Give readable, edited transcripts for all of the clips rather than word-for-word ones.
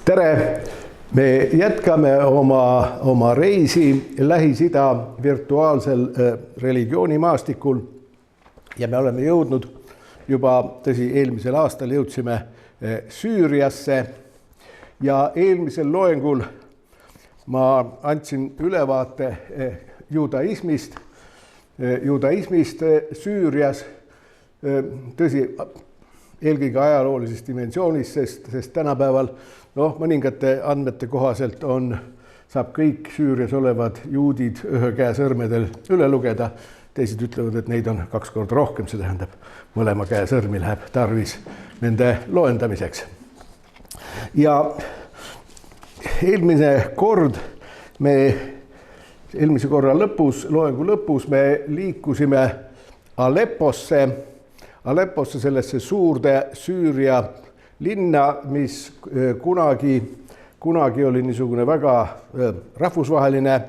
Tere! Me jätkame oma reisi Lähis-Ida virtuaalsel religioonimaastikul ja me oleme jõudnud juba, tõsi, eelmisel aastal jõudsime Süüriasse ja eelmisel loengul ma andsin ülevaate judaismist Süürias, tõsi, eelkõige ajaloolises dimensioonis, sest tänapäeval mõningate andmete kohaselt saab kõik Süürias olevad juudid ühe käe sõrmedel üle lugeda. Teised ütlevad, et neid on 2 korda rohkem, see tähendab, mõlema käe sõrmi läheb tarvis nende loendamiseks. Ja eelmise korra lõpus, loengu lõpus me liikusime Alepposse, sellesse suurde Süüria linna, mis kunagi oli niisugune väga rahvusvaheline,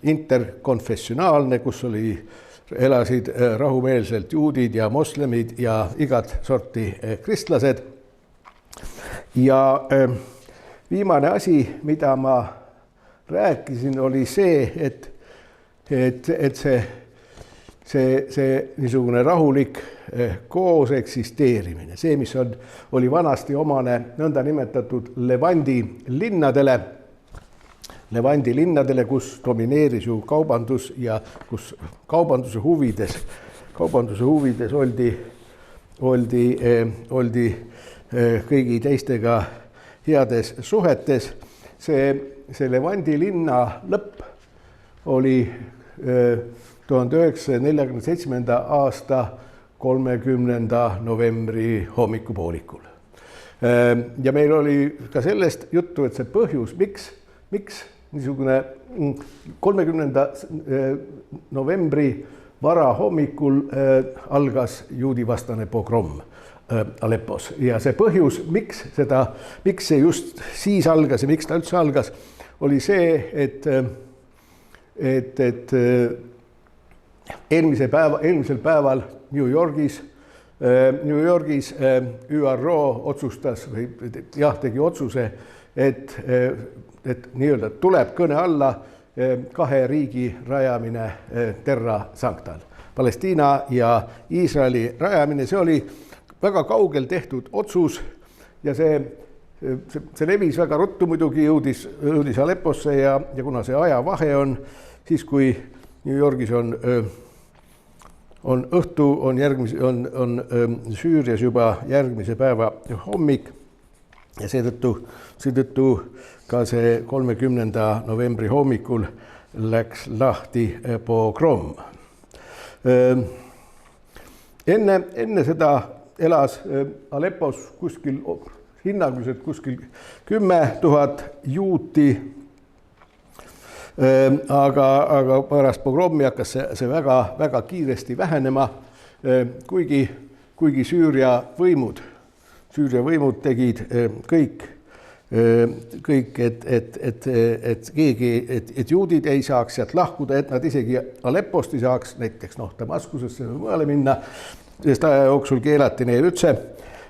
interkonfessionaalne, kus elasid rahumeelselt juudid ja moslemid ja igat sorti kristlased. Ja viimane asi, mida ma rääkisin, oli see, et see niisugune rahulik koos eksisteerimine, see, mis oli vanasti omane nõnda nimetatud Levandi linnadele, kus domineeris ju kaubandus ja kus kaubanduse huvides oldi kõigi teistega heades suhetes. See Levandi linna lõpp oli 1947. aasta 30. novembri hommikupoolikul. Ja meil oli ka sellest juttu, et see põhjus, miks niisugune 30. novembri varahommikul algas juudivastane pogrom Aleppos. Ja see põhjus, miks see just siis algas ja miks ta üldse algas, oli see, et eelmisel päeval New Yorgis ÜRO otsustas tegi otsuse, et nii-öelda tuleb kõne alla 2 riigi rajamine Terra Sanctal. Palestiina ja Iisraeli rajamine, see oli väga kaugel tehtud otsus ja see levis väga ruttu, muidugi jõudis Alepposse ja kuna see ajavahe on siis, kui New Yorgis on õhtu, on Süürias juba järgmise päeva hommik ja seetõttu ka see 30. novembri hommikul läks lahti pogrom. Enne seda elas Aleppos hinnanguliselt 10 000 juuti, aga pärast pogromi hakkas see väga kiiresti vähenema, kuigi Süüria võimud tegid kõik, et juudid ei saaks sealt lahkuda, et nad isegi Aleppost ei saaks näiteks Damaskusesse või mujale minna, sest aja jooksul keelati neil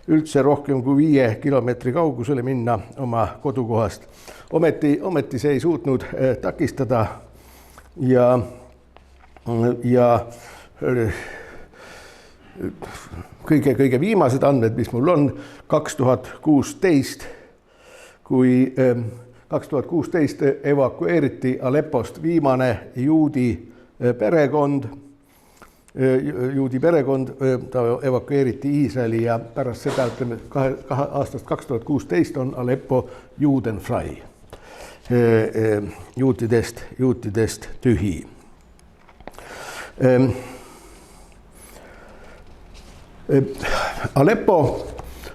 üldse rohkem kui 5 kilomeetri kaugusele minna oma kodukohast. Ometi see ei suutnud takistada ja kõige viimased andmed, mis mul on 2016, kui 2016 evakueeriti Aleppost viimane juudi perekond, ta evakueeriti Iisraeli ja pärast seda, ütleme, aastast 2016 on Aleppo juudenfrei, juutidest tühi.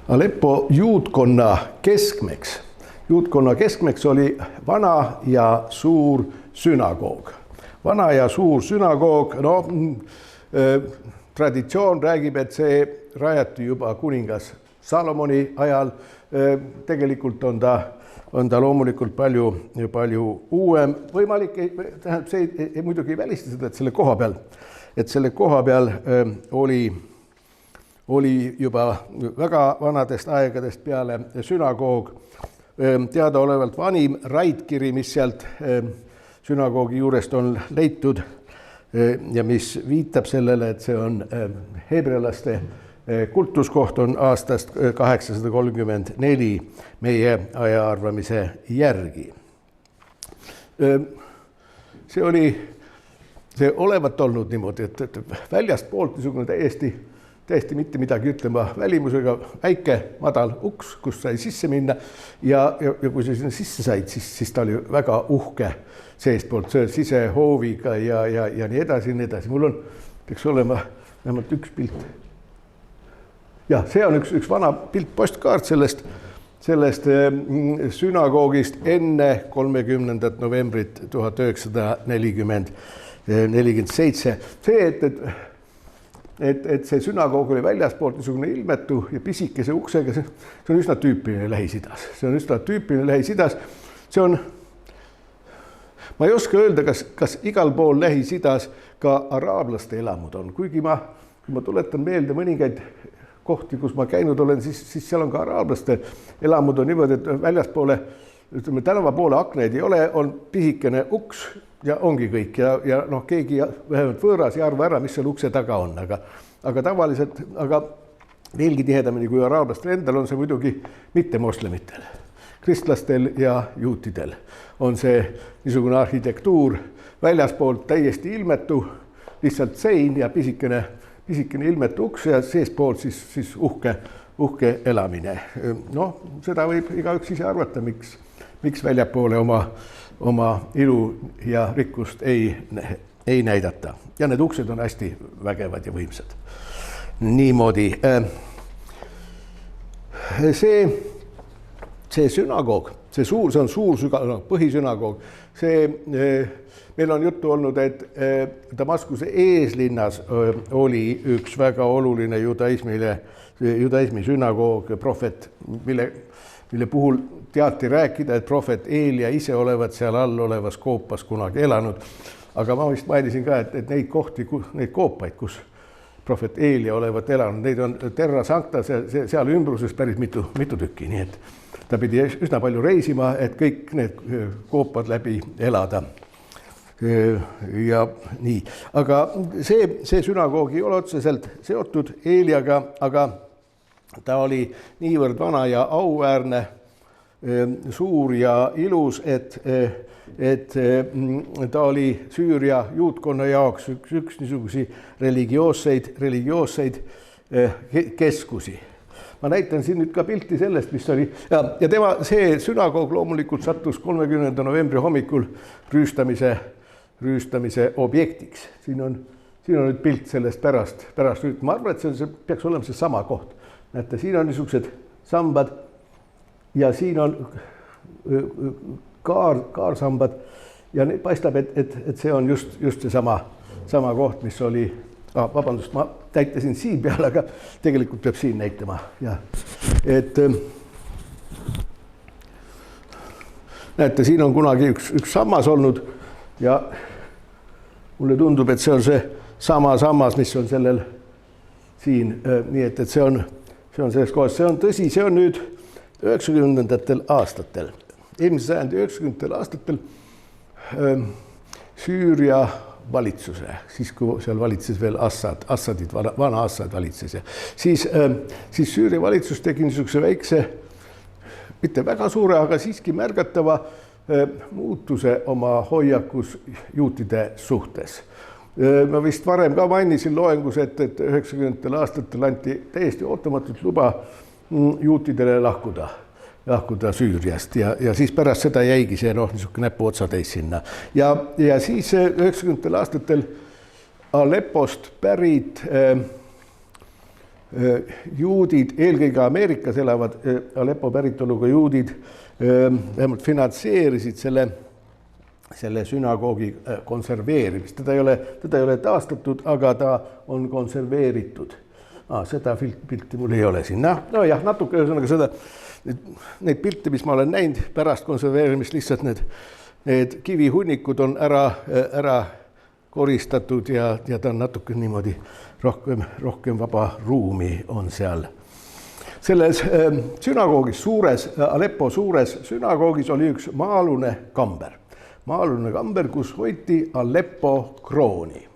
Aleppo juudkonna keskmeks oli vana ja suur sünagoog. Vana ja suur sünagoog, traditsioon räägib, et see rajati juba kuningas Salomoni ajal. Tegelikult on ta loomulikult palju uuem. Võimalik, tähendab, see muidugi ei välista seda, et selle koha peal oli juba väga vanadest aegadest peale sünagoog, teadaolevalt vanim raidkiri, mis sealt sünagoogi juurest on leitud ja mis viitab sellele, et see on heebrealaste kultuskoht, on aastast 834 meie ajaarvamise järgi. See olevat olnud niimoodi, et väljast poolt niisugune täiesti mitte midagi ütlema välimusega väike madal uks, kus sai sisse minna ja kui sa sinna sisse said, siis ta oli väga uhke seestpoolt sisehooviga ja nii edasi. Mul peaks olema vähemalt üks pilt. Ja see on üks vana pilt, postkaart sellest sünagoogist enne 30. novembrit 1947. See, et see sünagoog oli väljaspoolt niisugune ilmetu ja pisikese uksega, see on üsna tüüpiline Lähis-Idas. Ma ei oska öelda, kas igal pool Lähis-Idas ka araablaste elamud on, kuigi ma tuletan meelde mõningaid kohti, kus ma käinud olen, siis seal on ka araablaste elamud on niimoodi, et väljaspoole, ütleme, tänava poole akneid ei ole, on pisikene uks ja ongi kõik ja keegi vähemalt võõras ei arva ära, mis seal ukse taga on, aga tavaliselt, aga veelgi tihedamini kui araablastel endal on see muidugi mitte moslemitel. Kristlastel ja juutidel on see niisugune arhitektuur väljaspool täiesti ilmetu, lihtsalt sein ja pisikene ilmetu uks ja seespoolt siis uhke elamine. Seda võib igaüks ise arvata, miks väljapoole oma ilu ja rikkust ei näidata. Ja need uksed on hästi vägevad ja võimsad. Niimoodi. See sünagoog, see on suur põhisünagoog. Meil on juttu olnud, et Damaskuse eeslinnas oli üks väga oluline judaismi sünagoog, prohvet, mille puhul teati rääkida, et prohvet Eelia ise olevat seal all olevas koopas kunagi elanud. Aga ma vist mainisin ka, et neid koopaid, kus prohvet Eelia olevat elanud, neid on Terra Sancta seal ümbruses päris mitu tükki, nii et ta pidi üsna palju reisima, et kõik need koopad läbi elada. Ja nii, aga see sünagoog ei ole otseselt seotud Eeliaga, aga ta oli niivõrd vana ja auväärne, suur ja ilus, et ta oli Süüria juutkonna jaoks üks niisugusi religioosseid keskusi. Ma näitan siin nüüd ka pilti sellest, mis oli, ja see sünagoog loomulikult sattus 30. novembri hommikul rüüstamise objektiks. Siin on nüüd pilt sellest pärast. Ma arvan, et see peaks olema see sama koht. Näete, siin on niisugused sambad ja siin on kaarsambad ja paistab, et see on just see sama koht, mis oli, vabandust, ma täitasin siin peal, aga tegelikult peab siin näitama. Ja, näete, siin on kunagi üks sammas olnud ja mulle tundub, et see on see sama sammas, mis on sellel siin, nii et see on selles kohas, see on tõsi, see on nüüd 90. aastatel, eelmise sajandi 90. aastatel Süüria valitsuse, siis kui seal valitses veel Assadid, vana Assad valitses ja siis Süüria valitsus tegi niisuguse väikse, mitte väga suure, aga siiski märgatava muutuse oma hoiakus juutide suhtes. Ma vist varem ka mainisin loengus, et 90. aastatel anti täiesti ootamatult luba juutidele lahkuda Süüriast ja siis pärast seda jäigi see niisugune näpuotsatäis sinna. Ja siis 90. aastatel Aleppost pärit juudid, eelkõige Ameerikas elavad Aleppo päritoluga juudid, vähemalt finantseerisid selle sünagoogi konserveerimist. Teda ei ole taastatud, aga ta on konserveeritud. Seda pilti mul ei ole siin. Jah, natuke ühesõnaga neid pilte, mis ma olen näinud pärast konserveerimist, lihtsalt need kivihunnikud on ära koristatud ja ta on natuke niimoodi rohkem vaba ruumi on seal. Selles sünagoogis, Aleppo suures sünagoogis oli üks maa-alune kamber, kus hoiti Aleppo krooni.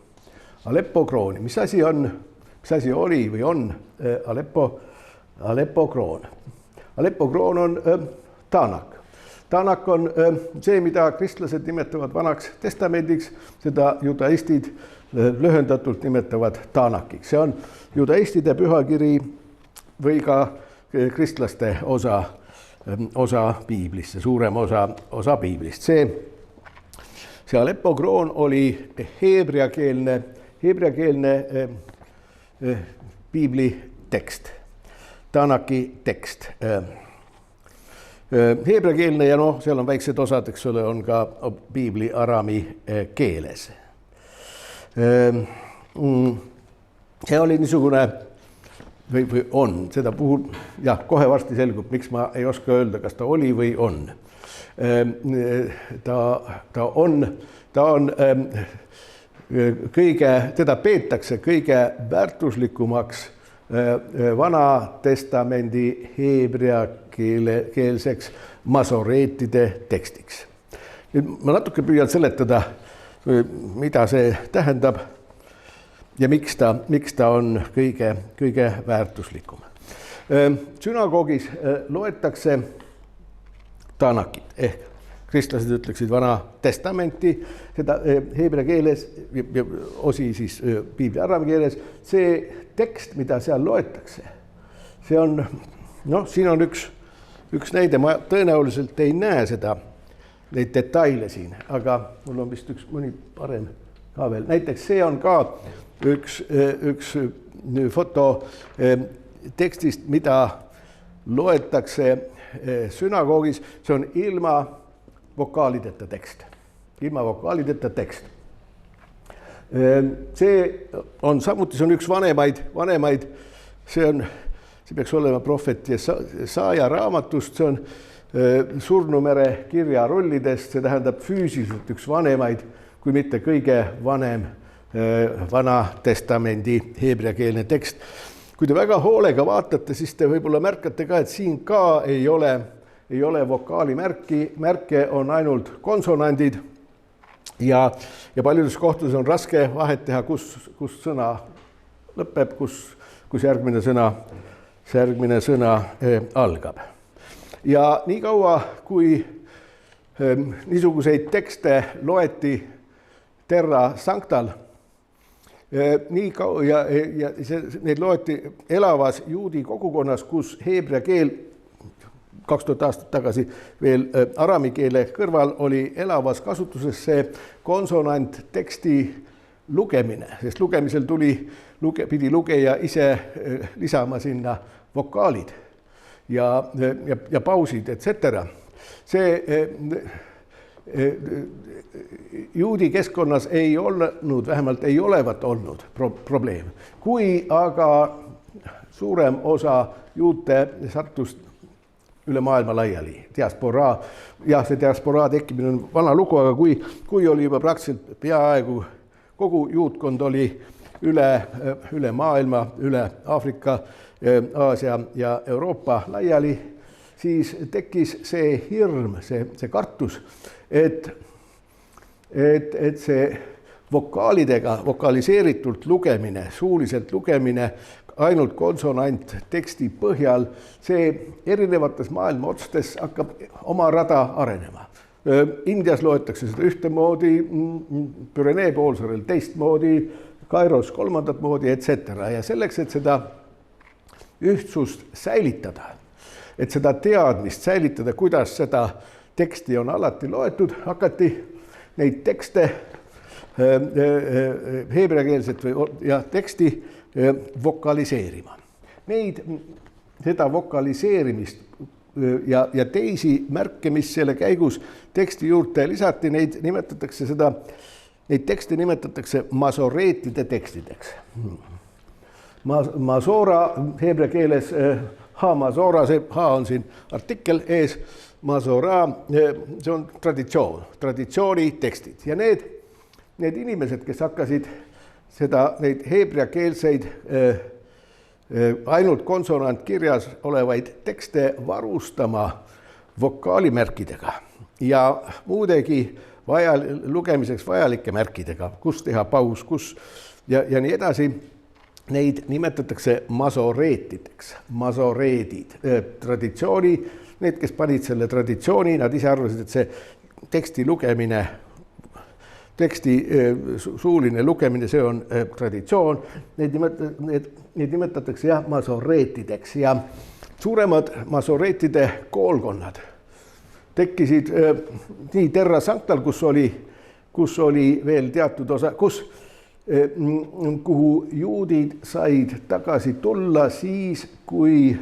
Aleppo krooni, mis asi oli või on Aleppo kroon? Aleppo kroon on Tanak. Tanak on see, mida kristlased nimetavad Vanaks Testamendiks, seda judaistid lühendatult nimetavad Tanakiks. See on judaistide pühakiri või ka kristlaste osa piiblist, suurem osa piiblist. See Aleppo kroon oli heebreakeelne piibli tekst, Tanaki tekst. Heebreakeelne ja seal on väiksed osad, eks ole, on ka piibli arami keeles. See oli niisugune või on seda puhul, kohe varsti selgub, miks ma ei oska öelda, kas ta oli või on. Ta on teda peetakse kõige väärtuslikumaks Vana Testamendi heebreakeelseks masoreetide tekstiks. Nüüd ma natuke püüan seletada, mida see tähendab ja miks ta on kõige väärtuslikum. Sünagoogis loetakse Tanakit ehk kristlased ütleksid Vana Testamenti, seda heebrea keeles ja osi siis piibli araami keeles. See tekst, mida seal loetakse, see on, siin on üks näide, ma tõenäoliselt ei näe neid detaile siin, aga mul on vist mõni parem ka veel. Näiteks see on ka üks foto tekstist, mida loetakse sünagoogis, see on ilma vokaalideta tekst. See on samuti, see on üks vanemaid, see peaks olema prohvet Jesaja raamatust, see on Surnumere kirjarullidest, see tähendab füüsiliselt üks vanemaid, kui mitte kõige vanem Vana Testamendi heebreakeelne tekst. Kui te väga hoolega vaatate, siis te võib-olla märkate ka, et siin ka ei ole vokaalimärke, on ainult konsonandid ja paljudes kohtades on raske vahet teha, kus sõna lõpeb, kus järgmine sõna algab. Ja nii kaua, kui niisuguseid tekste loeti Terra Sanctal, neid loeti elavas juudi kogukonnas, kus heebrea keel 2000 aastat tagasi veel araami keele kõrval oli elavas kasutuses see konsonant teksti lugemine, sest lugemisel pidi lugeja ise lisama sinna vokaalid ja pausid, etc. See juudi keskkonnas ei olnud, vähemalt ei olevat olnud probleem. Kui aga suurem osa juute sattus üle maailma laiali, diasporaa, see diasporaa tekkimine on vana lugu, aga kui oli juba praktiliselt peaaegu kogu juutkond oli üle maailma, üle Aafrika, Aasia ja Euroopa laiali, siis tekkis see hirm, see kartus, et see vokaalidega, vokaliseeritult lugemine, suuliselt lugemine, ainult konsonant teksti põhjal, see erinevates maailma otstes hakkab oma rada arenema. Indias loetakse seda ühtemoodi, Pürenee poolsaarel teistmoodi, Kairos kolmandat moodi, etc. Ja selleks, et seda ühtsust säilitada, et seda teadmist säilitada, kuidas seda teksti on alati loetud, hakati neid tekste, heebreakeelset ja teksti vokaliseerima. Seda vokaliseerimist ja teisi märke, mis selle käigus teksti juurde lisati, neid tekste nimetatakse masoreetide tekstideks. Masora heebrea keeles ha-masora, see ha on siin artikkel ees, masora, see on traditsiooni tekstid ja need inimesed, kes hakkasid neid heebreakeelseid ainult konsonantkirjas olevaid tekste varustama vokaalimärkidega ja muudegi lugemiseks vajalike märkidega, kus teha paus, kus ja nii edasi. Neid nimetatakse masoreetideks, masoreedid. Traditsiooni, need, kes panid selle traditsiooni, nad ise arvasid, et see teksti lugemine, teksti suuline lugemine, see on traditsioon. Neid nimetatakse jah masoreetideks ja suuremad masoreetide koolkonnad tekkisid nii Terra Sanctal, kus oli veel teatud osa, kuhu juudid said tagasi tulla siis, kui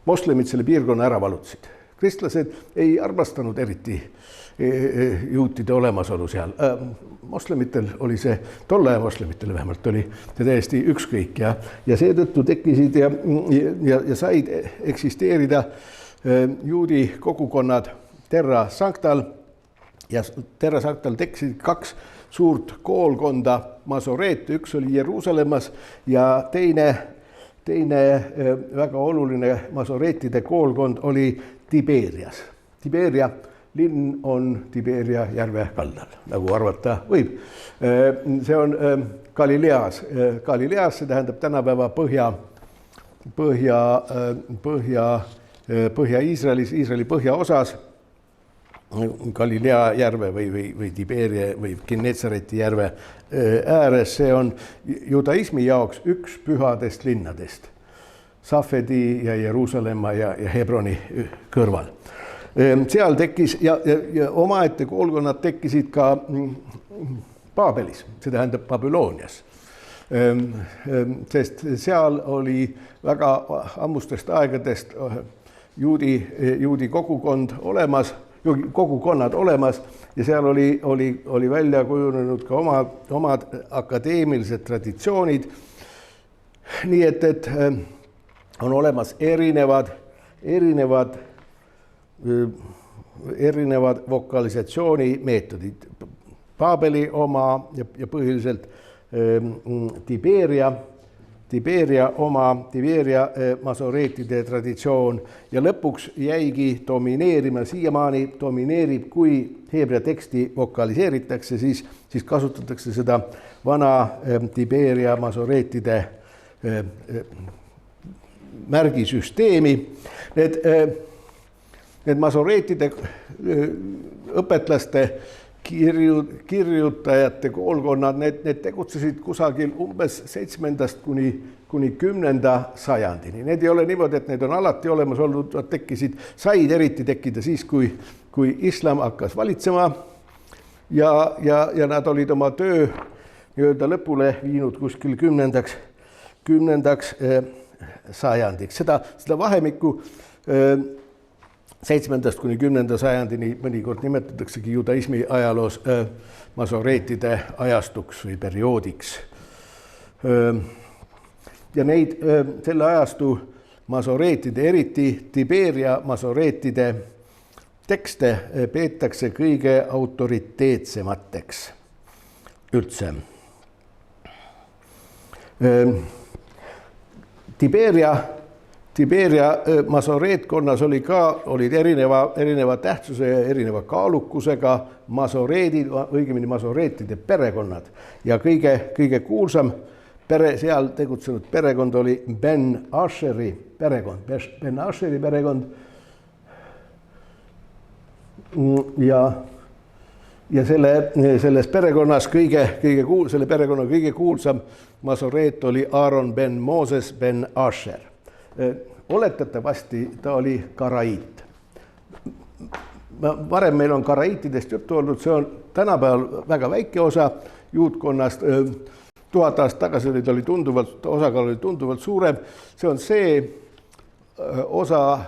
moslemid selle piirkonna ära valutasid. Kristlased ei armastanud eriti juutide olemasolu seal. Moslemitel oli see, tolle aja moslemitel vähemalt oli see täiesti ükskõik ja seetõttu tekkisid ja said eksisteerida juudi kogukonnad Terra Sanctal ja Terra Sanctal tekkisid 2 suurt koolkonda masoreete, üks oli Jeruusalemmas ja teine väga oluline masoreetide koolkond oli Tiberias. Tiberia linn on Tiberia järve kaldal, nagu arvata võib. See on Galileas. Galileas, see tähendab tänapäeva Põhja-Iisraelis, Iisraeli põhjaosas, Galilea järve või Tiberia või Genetsareti järve ääres, see on judaismi jaoks üks pühadest linnadest, Safedi ja Jeruusalemma ja Hebroni kõrval. Seal tekkis ja omaette koolkonnad tekkisid ka Paabelis, see tähendab Babylonias. Sest seal oli väga ammustest aegadest juudi kogukond olemas, kogukonnad olemas ja seal oli välja kujunenud ka omad akadeemilised traditsioonid. Nii et on olemas erinevad vokalisatsioonimeetodid. Paabeli oma ja põhiliselt Tiberia oma, Tiberia masoreetide traditsioon ja lõpuks jäigi domineerima, siiamaani domineerib, kui heebrea teksti vokaliseeritakse, siis kasutatakse seda vana Tiberia masoreetide märgisüsteemi. Need masoreetide õpetlaste kirjutajate koolkonnad, need tegutsesid kusagil umbes 7. kuni 10. sajandini. Need ei ole niimoodi, et need on alati olemas olnud, said eriti tekkida siis, kui islam hakkas valitsema ja nad olid oma töö nii-öelda lõpule viinud kuskil 10. sajandiks. Seda vahemikku 7. kuni 10. sajandini mõnikord nimetataksegi judaismi ajaloos masoreetide ajastuks või perioodiks. Ja neid selle ajastu masoreetide, eriti Tiberia masoreetide tekste peetakse kõige autoriteetsemateks üldse. Tiberia masoreetkonnas olid erineva tähtsuse ja erineva kaalukusega masoreedid, õigemini masoreetide perekonnad ja kõige kuulsam seal tegutsenud perekond oli Ben Asheri perekond. Ben Asheri perekond ja selles perekonnas selle perekonna kõige kuulsam masoreet oli Aaron ben Moses ben Asher. Oletatavasti ta oli karaiit. Varem meil on karaiitidest juttu olnud, see on tänapäeval väga väike osa juudkonnast. 1000 aastat tagasi osakaal oli tunduvalt suurem. See on see osa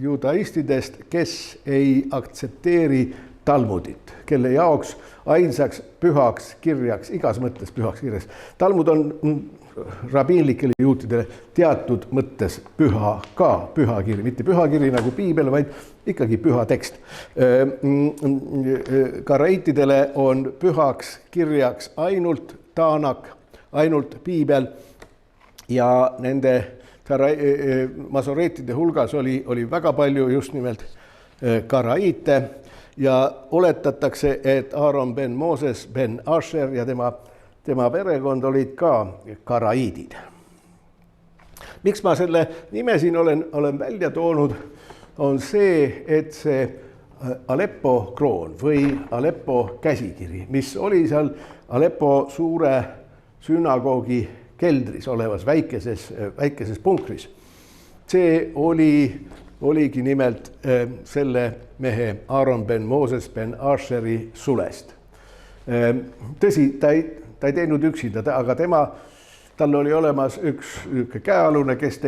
judaistidest, kes ei aktsepteeri Talmudit, kelle jaoks ainsaks pühaks kirjaks, igas mõttes pühaks kirjaks. Talmud on rabiinlikele juutidele teatud mõttes püha kiri, mitte püha kiri nagu piibel, vaid ikkagi püha tekst. Karaitidele on pühaks kirjaks ainult Taanak, ainult piibel ja nende masoreetide hulgas oli väga palju just nimelt karaiite ja oletatakse, et Aaron ben Moses ben Asher ja tema perekond olid ka karaiidid. Miks ma selle nime siin olen välja toonud, on see, et see Aleppo kroon või Aleppo käsikiri, mis oli seal Aleppo suure sünagoogi keldris olevas väikeses punkris. See oligi nimelt selle mehe Aaron ben Moses ben Asheri sulest. Tõsi, ta ei teinud üksinda, aga tal oli olemas üks käealune, kes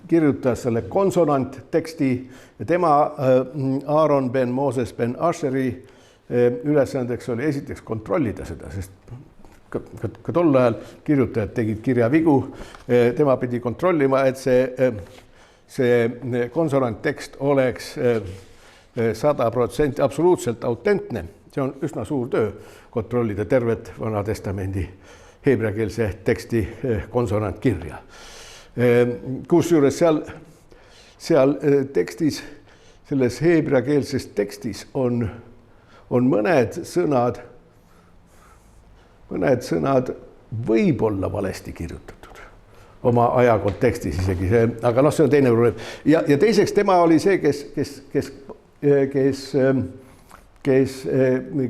kirjutas selle konsonantteksti ja tema Aaron ben Moses ben Asheri ülesandeks oli esiteks kontrollida seda, sest ka tol ajal kirjutajad tegid kirjavigu, tema pidi kontrollima, et see konsonanttekst oleks 100% absoluutselt autentne. See on üsna suur töö kontrollida tervet Vana Testamendi heebreakeelse teksti konsonantkirja. Kusjuures seal tekstis, selles heebreakeelses tekstis on mõned sõnad võib-olla valesti kirjutatud oma aja kontekstis isegi, aga see on teine probleem. Ja teiseks tema oli see, kes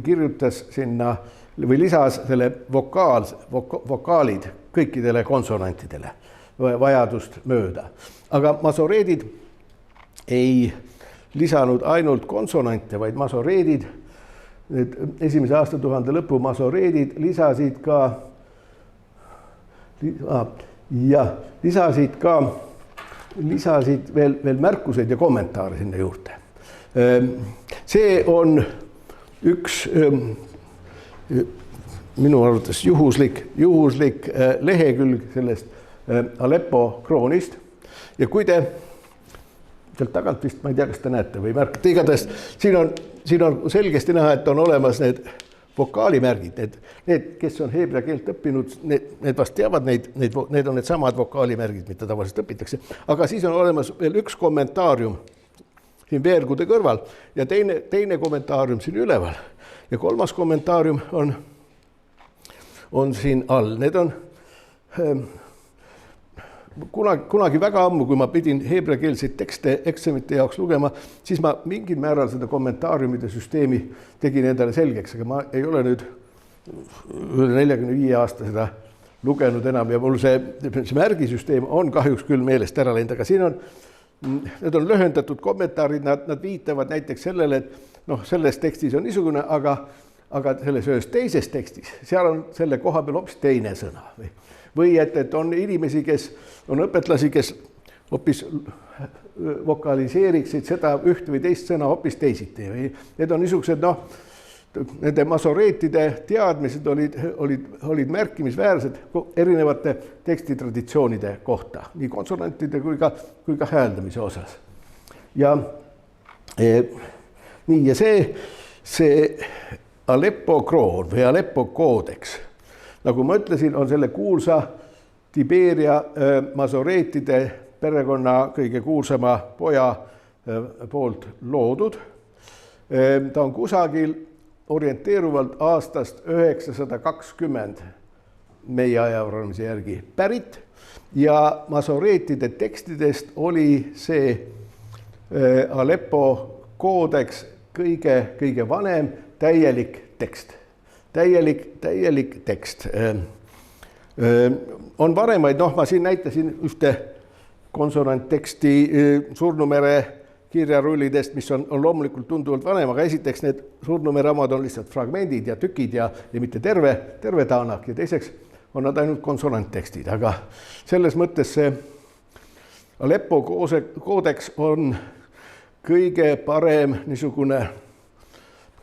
kirjutas sinna või lisas selle vokaalid kõikidele konsonantidele vajadust mööda. Aga masoreedid ei lisanud ainult konsonante, vaid masoreedid, need esimese aastatuhande lõpu masoreedid lisasid veel märkuseid ja kommentaare sinna juurde. See on üks minu arvates juhuslik lehekülg sellest Aleppo kroonist ja kui te sealt tagant vist, ma ei tea, kas te näete või märkate, igatahes siin on selgesti näha, et on olemas need vokaalimärgid, need, kes on heebrea keelt õppinud, need vast teavad need on need samad vokaalimärgid, mida tavaliselt õpitakse, aga siis on olemas veel üks kommentaarium siin veergude kõrval ja teine kommentaarium siin üleval ja kolmas kommentaarium on siin all. Need on kunagi väga ammu, kui ma pidin heebreakeelseid tekste eksamite jaoks lugema, siis ma mingil määral seda kommentaariumide süsteemi tegin endale selgeks, aga ma ei ole nüüd üle 45 aasta seda lugenud enam ja mul see märgisüsteem on kahjuks küll meelest ära läinud, aga siin need on lühendatud kommentaarid, nad viitavad näiteks sellele, et selles tekstis on niisugune, aga selles ühes teises tekstis, seal on selle koha peal hoopis teine sõna või et on inimesi, kes on õpetlasi, kes hoopis vokaliseeriksid seda üht või teist sõna hoopis teisiti. Need on niisugused, nende masoreetide teadmised olid märkimisväärsed erinevate tekstitraditsioonide kohta, nii konsonantide kui ka hääldamise osas. Ja see Aleppo kroon või Aleppo koodeks, nagu ma ütlesin, on selle kuulsa Tiberia masoreetide perekonna kõige kuulsama poja poolt loodud. Ta on kusagil orienteeruvalt aastast 920 meie ajaarvamise järgi pärit ja masoreetide tekstidest oli see Aleppo koodeks kõige vanem täielik tekst. Täielik tekst. On vanemaid, ma siin näitasin ühte konsonantteksti Surnumere kirjarullidest, mis on loomulikult tunduvalt vanem, aga esiteks need Surnumere omad on lihtsalt fragmendid ja tükid ja mitte terve taanak ja teiseks on nad ainult konsonanttekstid, aga selles mõttes see Aleppo koodeks on kõige parem niisugune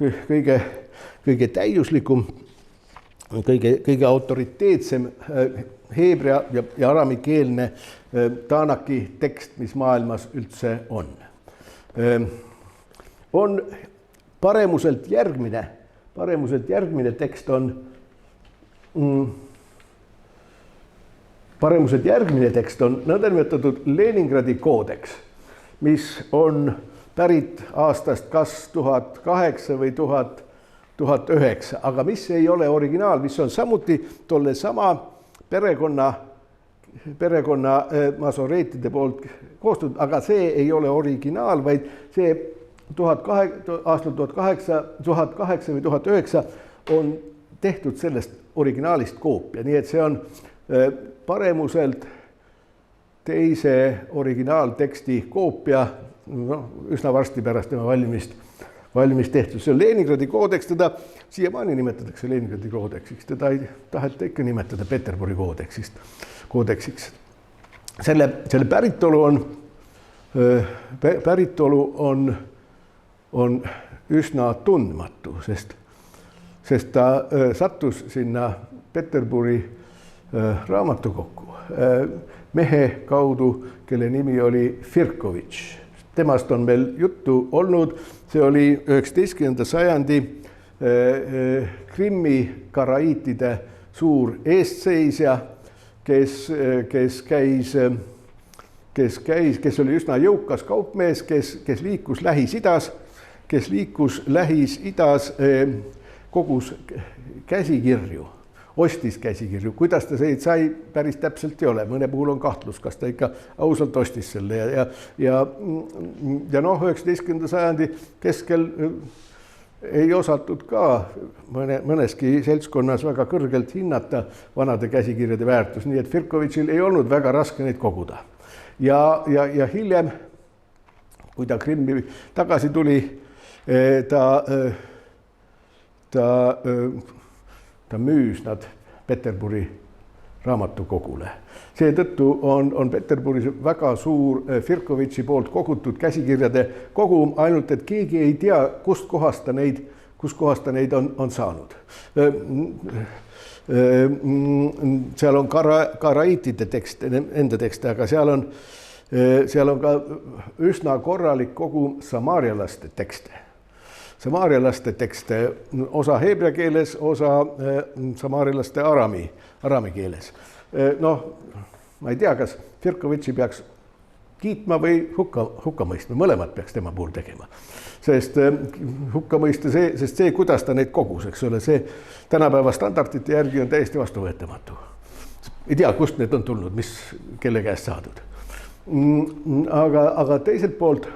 kõige täiuslikum, kõige autoriteetsem heebrea ja aramikeelne taanaki tekst, mis maailmas üldse on. On paremuselt järgmine tekst on paremuselt järgmine tekst on nõndanimetatud Leningradi koodeks, mis on pärit aastast kas 1008 või 1009, aga mis ei ole originaal, mis on samuti tolle sama perekonna masoreetide poolt koostatud, aga see ei ole originaal, vaid see aastal 1008 või 1009 on tehtud sellest originaalist koopia, nii et see on paremuselt teise originaalteksti koopia, üsna varsti pärast tema valmist tehtud. See on Leningradi koodeks, teda siiamaani nimetatakse Leningradi koodeksiks, teda ei taheta ikka nimetada Peterburi koodeksiks. Selle päritolu on üsna tundmatu, sest ta sattus sinna Peterburi raamatukokku mehe kaudu, kelle nimi oli Firkovitš. Temast on meil juttu olnud, see oli 19. sajandi Krimmi karaiitide suur eestseisja, kes oli üsna jõukas kaupmees, kes liikus Lähis-Idas, kogus käsikirju, ostis käsikirju, kuidas ta neid sai, päris täpselt ei ole, mõne puhul on kahtlus, kas ta ikka ausalt ostis selle ja 19. sajandi keskel ei osatud ka mõneski seltskonnas väga kõrgelt hinnata vanade käsikirjade väärtus, nii et Firkovitšil ei olnud väga raske neid koguda. Ja hiljem, kui ta Krimmi tagasi tuli, ta müüs nad Peterburi raamatukogule. Seetõttu on Peterburis väga suur Firkovitši poolt kogutud käsikirjade kogum, ainult et keegi ei tea, kust kohast ta neid on saanud. Seal on karaiitide enda tekste, aga seal on ka üsna korralik kogum samaarialaste tekste, osa heebrea keeles, osa samaarialaste arami keeles. Ma ei tea, kas Firkovitši peaks kiitma või hukka mõistma, mõlemad peaks tema puhul tegema. Sest hukka mõista see, kuidas ta neid kogus, eks ole, see tänapäeva standardite järgi on täiesti vastuvõetamatu. Ei tea, kust need on tulnud, mis kelle käest saadud. Aga teiselt poolt,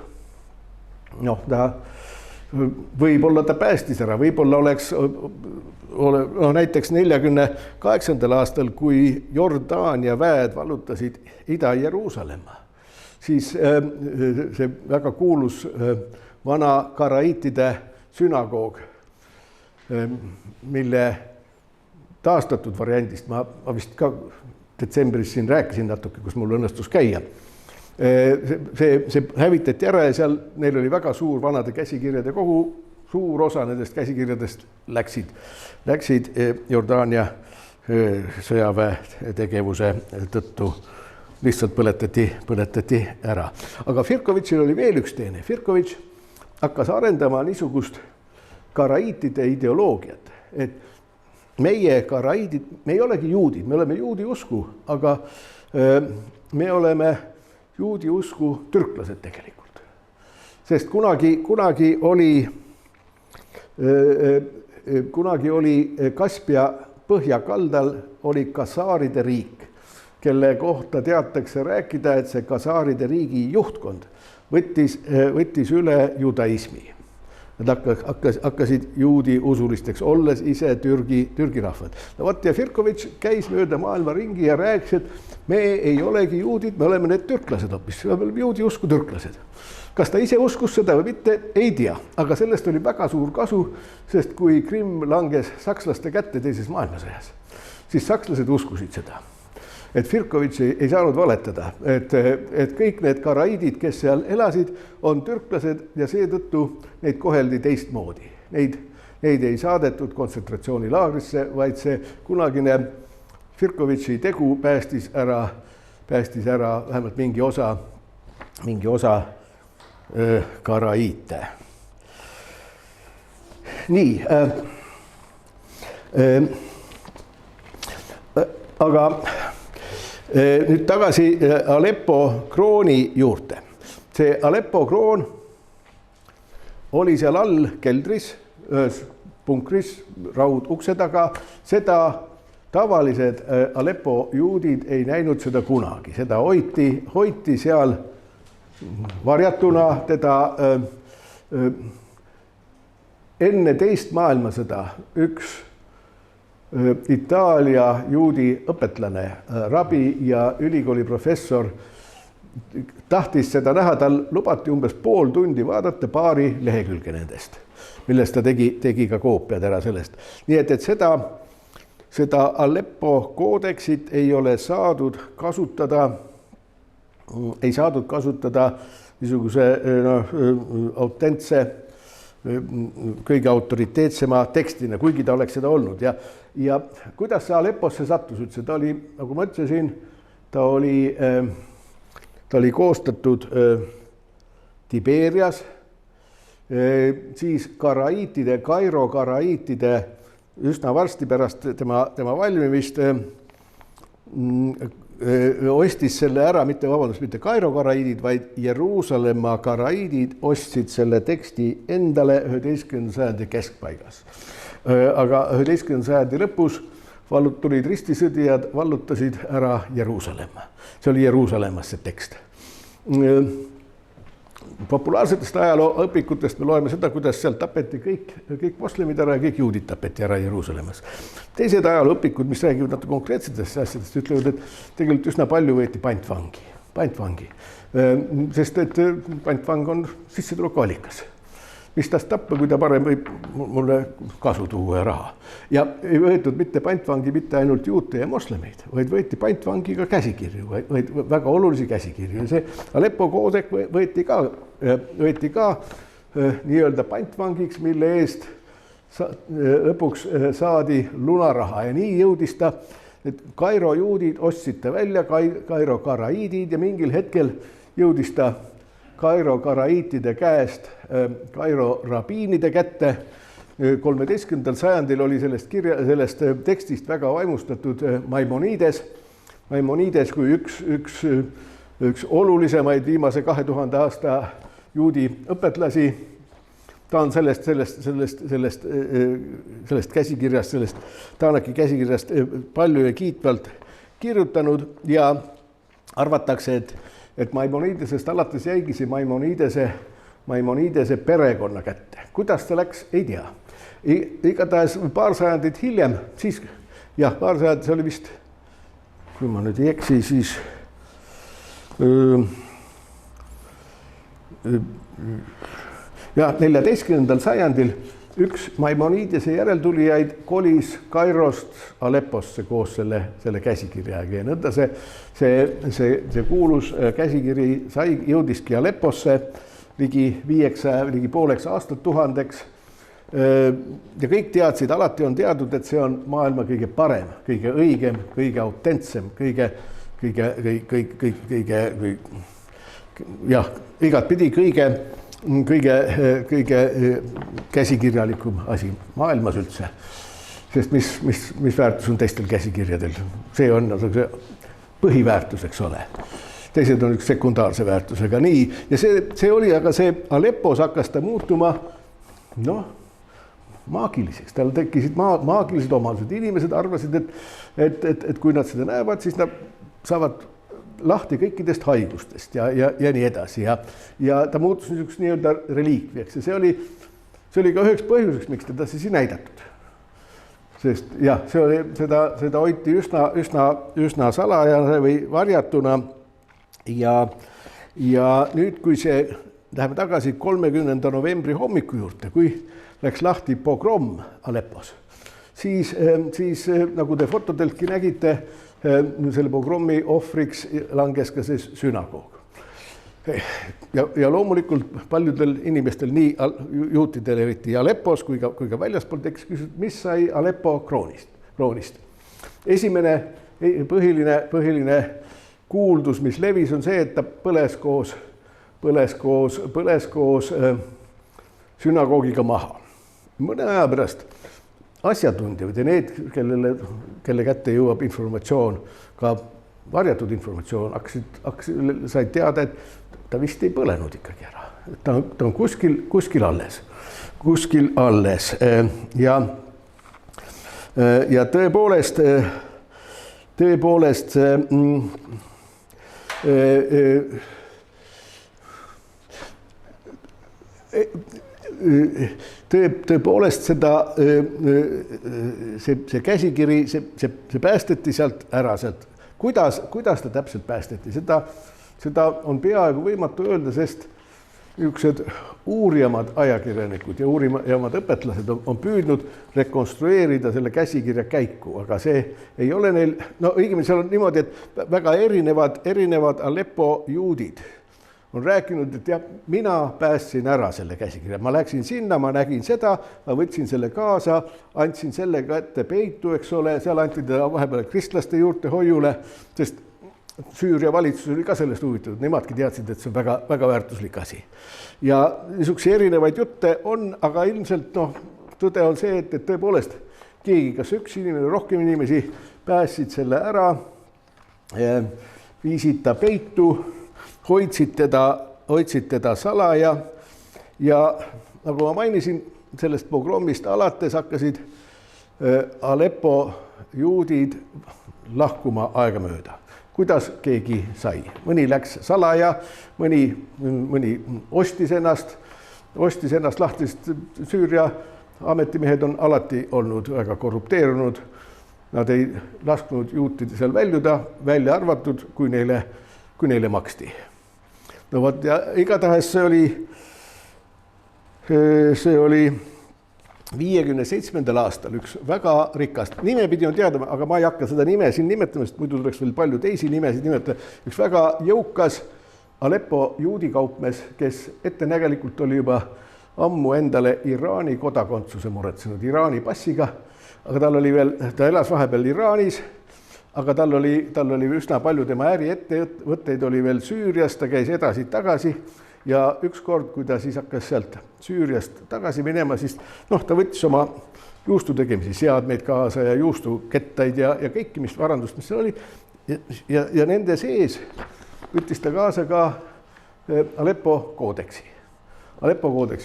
võib-olla ta päästis ära, võib-olla oleks näiteks 48. aastal, kui Jordaania väed vallutasid Ida-Jeruusalemma, siis see väga kuulus vana karaiitide sünagoog, mille taastatud variandist, ma vist ka detsembris siin rääkisin natuke, kus mul õnnestus käia. See hävitati ära ja seal neil oli väga suur vanade käsikirjade kogu, suur osa nendest käsikirjadest läksid Jordaania sõjaväe tegevuse tõttu lihtsalt põletati ära. Aga Firkovitšil oli veel üks teene. Firkovitš hakkas arendama niisugust karaiitide ideoloogiat, et meie karaiidid, me ei olegi juudid, me oleme juudi usku, aga me oleme juudi usku türklased tegelikult. Sest kunagi oli Kaspia põhjakaldal oli kasaaride riik, kelle kohta teatakse rääkida, et see kasaaride riigi juhtkond võttis üle judaismi. Nad hakkasid juudi usulisteks, olles ise Türgi rahvad. Ja Firkovitš käis mööda maailma ringi ja rääkis, et me ei olegi juudid, me oleme need türklased hoopis, me oleme juudi usku türklased. Kas ta ise uskus seda või mitte, ei tea, aga sellest oli väga suur kasu, sest kui Krimm langes sakslaste kätte teises maailmasõjas, siis sakslased uskusid seda. Et Firkovitš ei saanud valetada, et kõik need karaiidid, kes seal elasid, on türklased ja seetõttu neid koheldi teistmoodi. Neid ei saadetud kontsentratsioonilaagrisse, vaid see kunagine Firkovitši tegu päästis ära vähemalt mingi osa karaiite. Nii, aga Nüüd tagasi Aleppo krooni juurde. See Aleppo kroon oli seal all keldris, ühes punkris, raudukse taga. Seda tavalised Aleppo juudid ei näinud seda kunagi. Seda hoiti seal varjatuna teda enne teist maailmasõda üks Itaalia juudi õpetlane, rabi ja ülikooli professor tahtis seda näha, tal lubati umbes pool tundi vaadata paari lehekülge nendest, millest ta tegi ka koopiad ära sellest. Nii et seda Aleppo koodeksit ei ole saadud kasutada niisuguse autentse, kõige autoriteetsema tekstina, kuigi ta oleks seda olnud. Ja kuidas see Alepposse sattus üldse? Ta oli, nagu ma ütlesin, ta oli koostatud Tiberias, siis Kairo karaiitide üsna varsti pärast tema valmimist ostis selle ära, mitte Kairo karaiidid, vaid Jeruusalemma karaiidid ostsid selle teksti endale 11. sajandi keskpaigas. Aga 11. sajandi lõpus tulid ristisõdijad, vallutasid ära Jeruusalemma. See oli Jeruusalemmas see tekst. Populaarsetest ajalooõpikutest me loeme seda, kuidas seal tapeti kõik moslemid ära ja kõik juudid tapeti ära Jeruusalemmas. Teised ajalooõpikud, mis räägivad natuke konkreetsetest asjadest, ütlevad, et tegelikult üsna palju võeti pantvangi. Sest et pantvang on sissetulekuallikas. Mis tast tappa, kui ta parem võib mulle kasu tuua ja raha. Ja ei võetud mitte pantvangi mitte ainult juute ja moslemeid, vaid võeti pantvangi ka käsikirju, vaid väga olulisi käsikirju. See Aleppo koodek võeti ka nii-öelda pantvangiks, mille eest lõpuks saadi lunaraha. Ja nii jõudis ta, et Kairo juudid ostsid ta välja, Kairo karaiidid, ja mingil hetkel jõudis ta Kairo karaiitide käest Kairo rabiinide kätte. 13. sajandil oli sellest tekstist väga vaimustatud Maimonides kui üks olulisemaid viimase 2000 aasta juudi õpetlasi. Ta on sellest käsikirjast, sellest Taanaki käsikirjast palju ja kiitvalt kirjutanud ja arvatakse, et Maimonidesest alates jäigi see Maimonidese perekonna kätte. Kuidas ta läks, ei tea. Igatahes paar sajandit hiljem, siis paar sajandit, see oli vist, kui ma nüüd ei eksi, siis 14. sajandil üks Maimonidese järeltulijaid kolis Kairost Alepposse koos selle käsikirjaga ja nõnda see kuulus käsikiri jõudiski Alepposse ligi 500 aastatuhandeks. Ja kõik teadsid, alati on teadnud, et see on maailma kõige parem, kõige õigem, kõige autentsem, igatpidi kõige käsikirjalikum asi maailmas üldse. Sest mis väärtus on teistel käsikirjadel? See on põhiväärtus, eks ole. Teised on üks sekundaarse väärtusega. Nii, ja see oli, aga see Aleppos hakkas ta muutuma maagiliseks. Tal tekkisid maagilised omadused. Inimesed arvasid, et kui nad seda näevad, siis nad saavad lahti kõikidest haigustest ja nii edasi. Ja ta muutus niisugust nii-öelda reliikviaks. Ja see oli ka üheks põhjuseks, miks teda siis ei näidatud. Sest seda hoiti üsna salajane või varjatuna. Ja nüüd, kui läheme tagasi 30. novembri hommiku juurde, kui läks lahti pogrom Aleppos, siis nagu te fotodeltki nägite, selle pogromi ohvriks langes ka see sünagoog. Ja loomulikult paljudel inimestel, nii juutidel eriti Aleppos kui ka väljaspool tekkis küsimus, mis sai Aleppo kroonist. Esimene põhiline kuuldus, mis levis, on see, et ta põles koos sünagoogiga maha. Mõne aja pärast asjatundjad ja need, kelle kätte jõuab informatsioon ka varjatud informatsioon, said teada, et ta vist ei põlenud ikkagi ära. Ta on kuskil alles. Ja tõepoolest seda, see käsikiri, see päästeti sealt ära. Kuidas ta täpselt päästeti? Seda on peaaegu võimatu öelda, sest niisugused uurijamad ajakirjanikud ja uurijamad õpetlased on püüdnud rekonstrueerida selle käsikirja käiku, aga see ei ole neil, no õigemini seal on niimoodi, et väga erinevad Aleppo juudid on rääkinud, et jah, mina päästsin ära selle käsikirja, ma läksin sinna, ma nägin seda, ma võtsin selle kaasa, andsin selle kätte peitu, eks ole, seal anti teda vahepeal kristlaste juurte hoiule, sest Süüria valitsus oli ka sellest huvitatud, nemadki teadsid, et see on väga, väga väärtuslik asi. Ja niisuguse erinevaid jutte on, aga ilmselt tõde on see, et tõepoolest keegi, kas üks inimene, rohkem inimesi päästsid selle ära, viisid ta peitu, hoidsid teda salaja ja nagu ma mainisin, sellest pogrommist alates hakkasid Aleppo juudid lahkuma aegamööda. Kuidas keegi sai. Mõni läks salaja, mõni ostis ennast lahti, sest Süüria ametimehed on alati olnud väga korrupteerunud. Nad ei lasknud juutide seal väljuda, välja arvatud, kui neile maksti. No vot, ja igatahes see oli 57. aastal üks väga rikast, nimepidi on teada, aga ma ei hakka seda nime siin nimetama, sest muidu tuleks veel palju teisi nimesid nimetada. Üks väga jõukas Aleppo juudi kaupmees, kes ettenägelikult oli juba ammu endale Iraani kodakondsuse muretsenud Iraani passiga, aga ta elas vahepeal Iraanis, aga tal oli üsna palju tema äriettevõtteid oli veel Süürias, ta käis edasi-tagasi. Ja ükskord, kui ta siis hakkas sealt Süüriast tagasi minema, siis ta võttis oma juustu tegemisi seadmeid kaasa ja juustukettaid ja kõiki, mis varandust, mis seal oli. Ja nende sees võttis ta kaasa ka Aleppo koodeksi.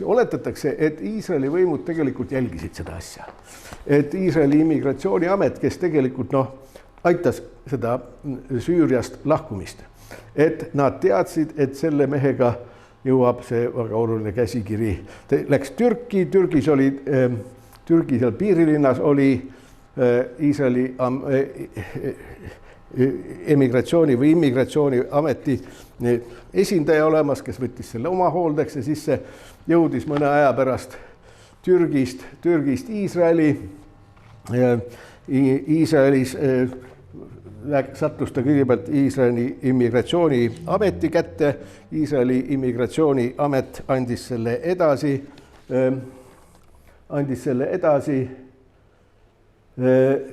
Oletatakse, et Iisraeli võimud tegelikult jälgisid seda asja. Et Iisraeli immigratsiooniamet, kes tegelikult aitas seda Süüriast lahkumist, et nad teadsid, et selle mehega jõuab see väga oluline käsikiri. Ta läks Türki seal piirilinnas oli Iisraeli emigratsiooni või immigratsiooniameti esindaja olemas, kes võttis selle oma hooldeks ja siis see jõudis mõne aja pärast Türgist Iisraeli. Iisraelis sattus ta kõigepealt Iisraeli immigratsiooniameti kätte. Iisraeli immigratsiooniamet andis selle edasi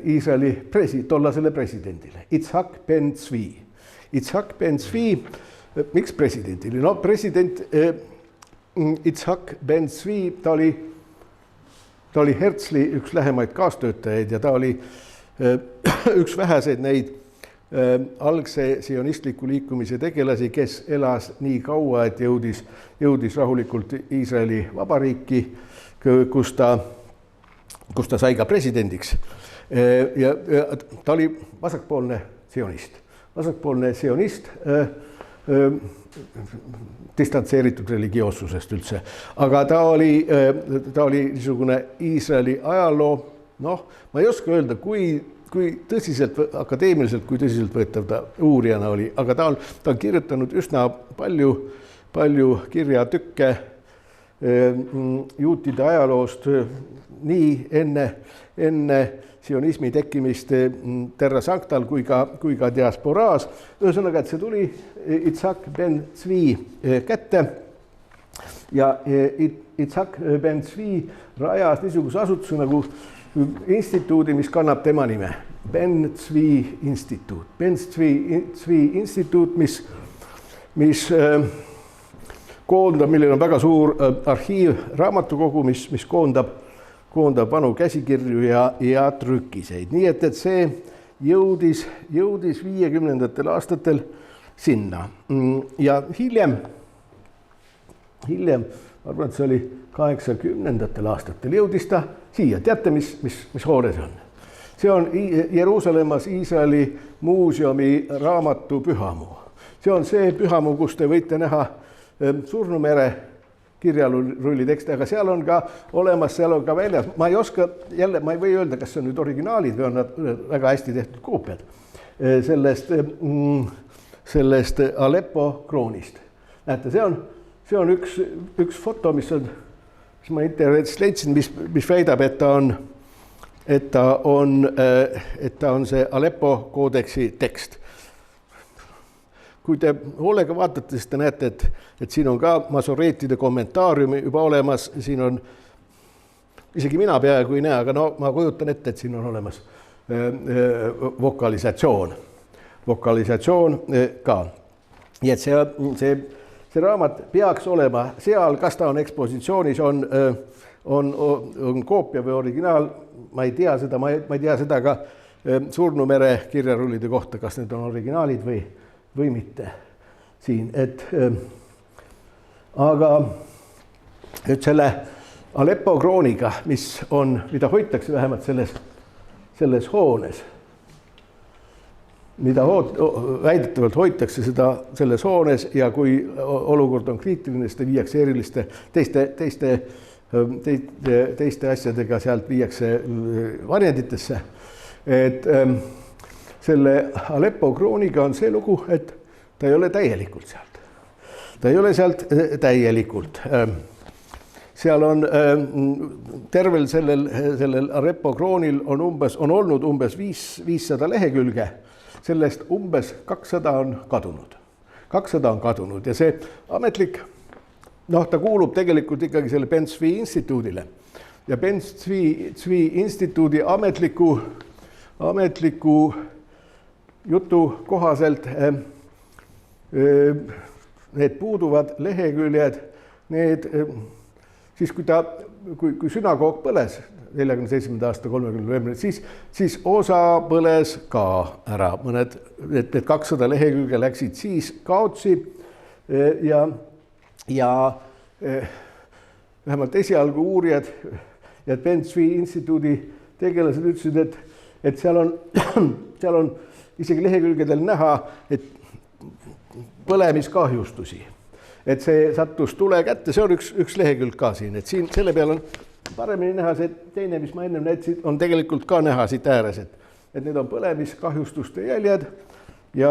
Iisraeli tollasele presidendile, Itzhak Ben-Tzvi. Itzhak Ben-Tzvi, miks presidendile? No president Itzhak Ben-Tzvi, ta oli Herzli üks lähemaid kaastöötajaid ja ta oli üks väheseid neid algse sionistliku liikumise tegelasi, kes elas nii kaua, et jõudis rahulikult Iisraeli vabariiki, kus ta sai ka presidendiks. Ja ta oli vasakpoolne sionist, distantseeritud religioossusest üldse. Aga ta oli niisugune Iisraeli ajaloo, ma ei oska öelda, kui tõsiselt, akadeemiliselt, kui tõsiselt võetav ta uurijana oli, aga ta on kirjutanud üsna palju kirjatükke juutide ajaloost nii enne sionismi tekkimist Terra Sanctal kui ka diasporaas. Ühesõnaga, et see tuli Itzhak Ben-Tzvi kätte ja Itzhak Ben-Tzvi rajas niisuguse asutuse nagu instituudi, mis kannab tema nime, Ben-Tzvi instituut. Ben-Tzvi instituut, mis koondab, millel on väga suur arhiivraamatukogu, mis koondab vanu käsikirju ja trükiseid. Nii et jõudis 50. aastatel sinna ja hiljem, ma arvan, et see oli 80. aastatel jõudis ta siia. Teate, mis hoone see on? See on Jeruusalemmas Iisraeli muuseumi raamatu pühamuu. See on see pühamuu, kus te võite näha Surnumere kirjarulli tekste, aga seal on ka olemas, seal on ka väljas. Ma ei oska jälle, ma ei või öelda, kas see on nüüd originaalid või on nad väga hästi tehtud koopiad sellest Aleppo kroonist. Näete, see on üks foto, mis ma internetist leidsin, mis väidab, et ta on see Aleppo koodeksi tekst. Kui te hoolega vaatate, siis te näete, et siin on ka masoreetide kommentaariumi juba olemas, siin on, isegi mina peaaegu ei näe, aga no ma kujutan ette, et siin on olemas vokalisatsioon ka. Nii et see raamat peaks olema seal, kas ta on ekspositsioonis, on koopia või originaal, ma ei tea seda ka Surnumere kirjarullide kohta, kas need on originaalid või mitte siin, aga nüüd selle Aleppo krooniga, mida hoitakse vähemalt selles hoones, mida väidetavalt hoitakse seda selles hoones ja kui olukord on kriitiline, siis ta viiakse eriliste teiste asjadega, sealt viiakse varjenditesse, et selle Aleppo krooniga on see lugu, et ta ei ole täielikult sealt. Ta ei ole sealt täielikult. Seal on tervel sellel Aleppo kroonil on olnud umbes 500 lehekülge. Sellest umbes 200 on kadunud. 200 on kadunud ja see ametlik, ta kuulub tegelikult ikkagi selle Ben Tzvi instituudile. Ja Ben Tzvi instituudi ametliku jutu kohaselt need puuduvad leheküljed, siis kui sünagoog põles 47. aasta 30. novembril, siis osa põles ka ära. Need 200 lehekülge läksid siis kaotsi ja vähemalt esialgu uurijad ja Ben Tzvi instituudi tegelased ütlesid, et seal on isegi lehekülgedel näha, et põlemiskahjustusi, et see sattus tule kätte, see on üks lehekülg ka siin, et siin selle peal on paremini näha see teine, mis ma enne näitasin, on tegelikult ka näha siit ääres, et need on põlemiskahjustuste jäljed ja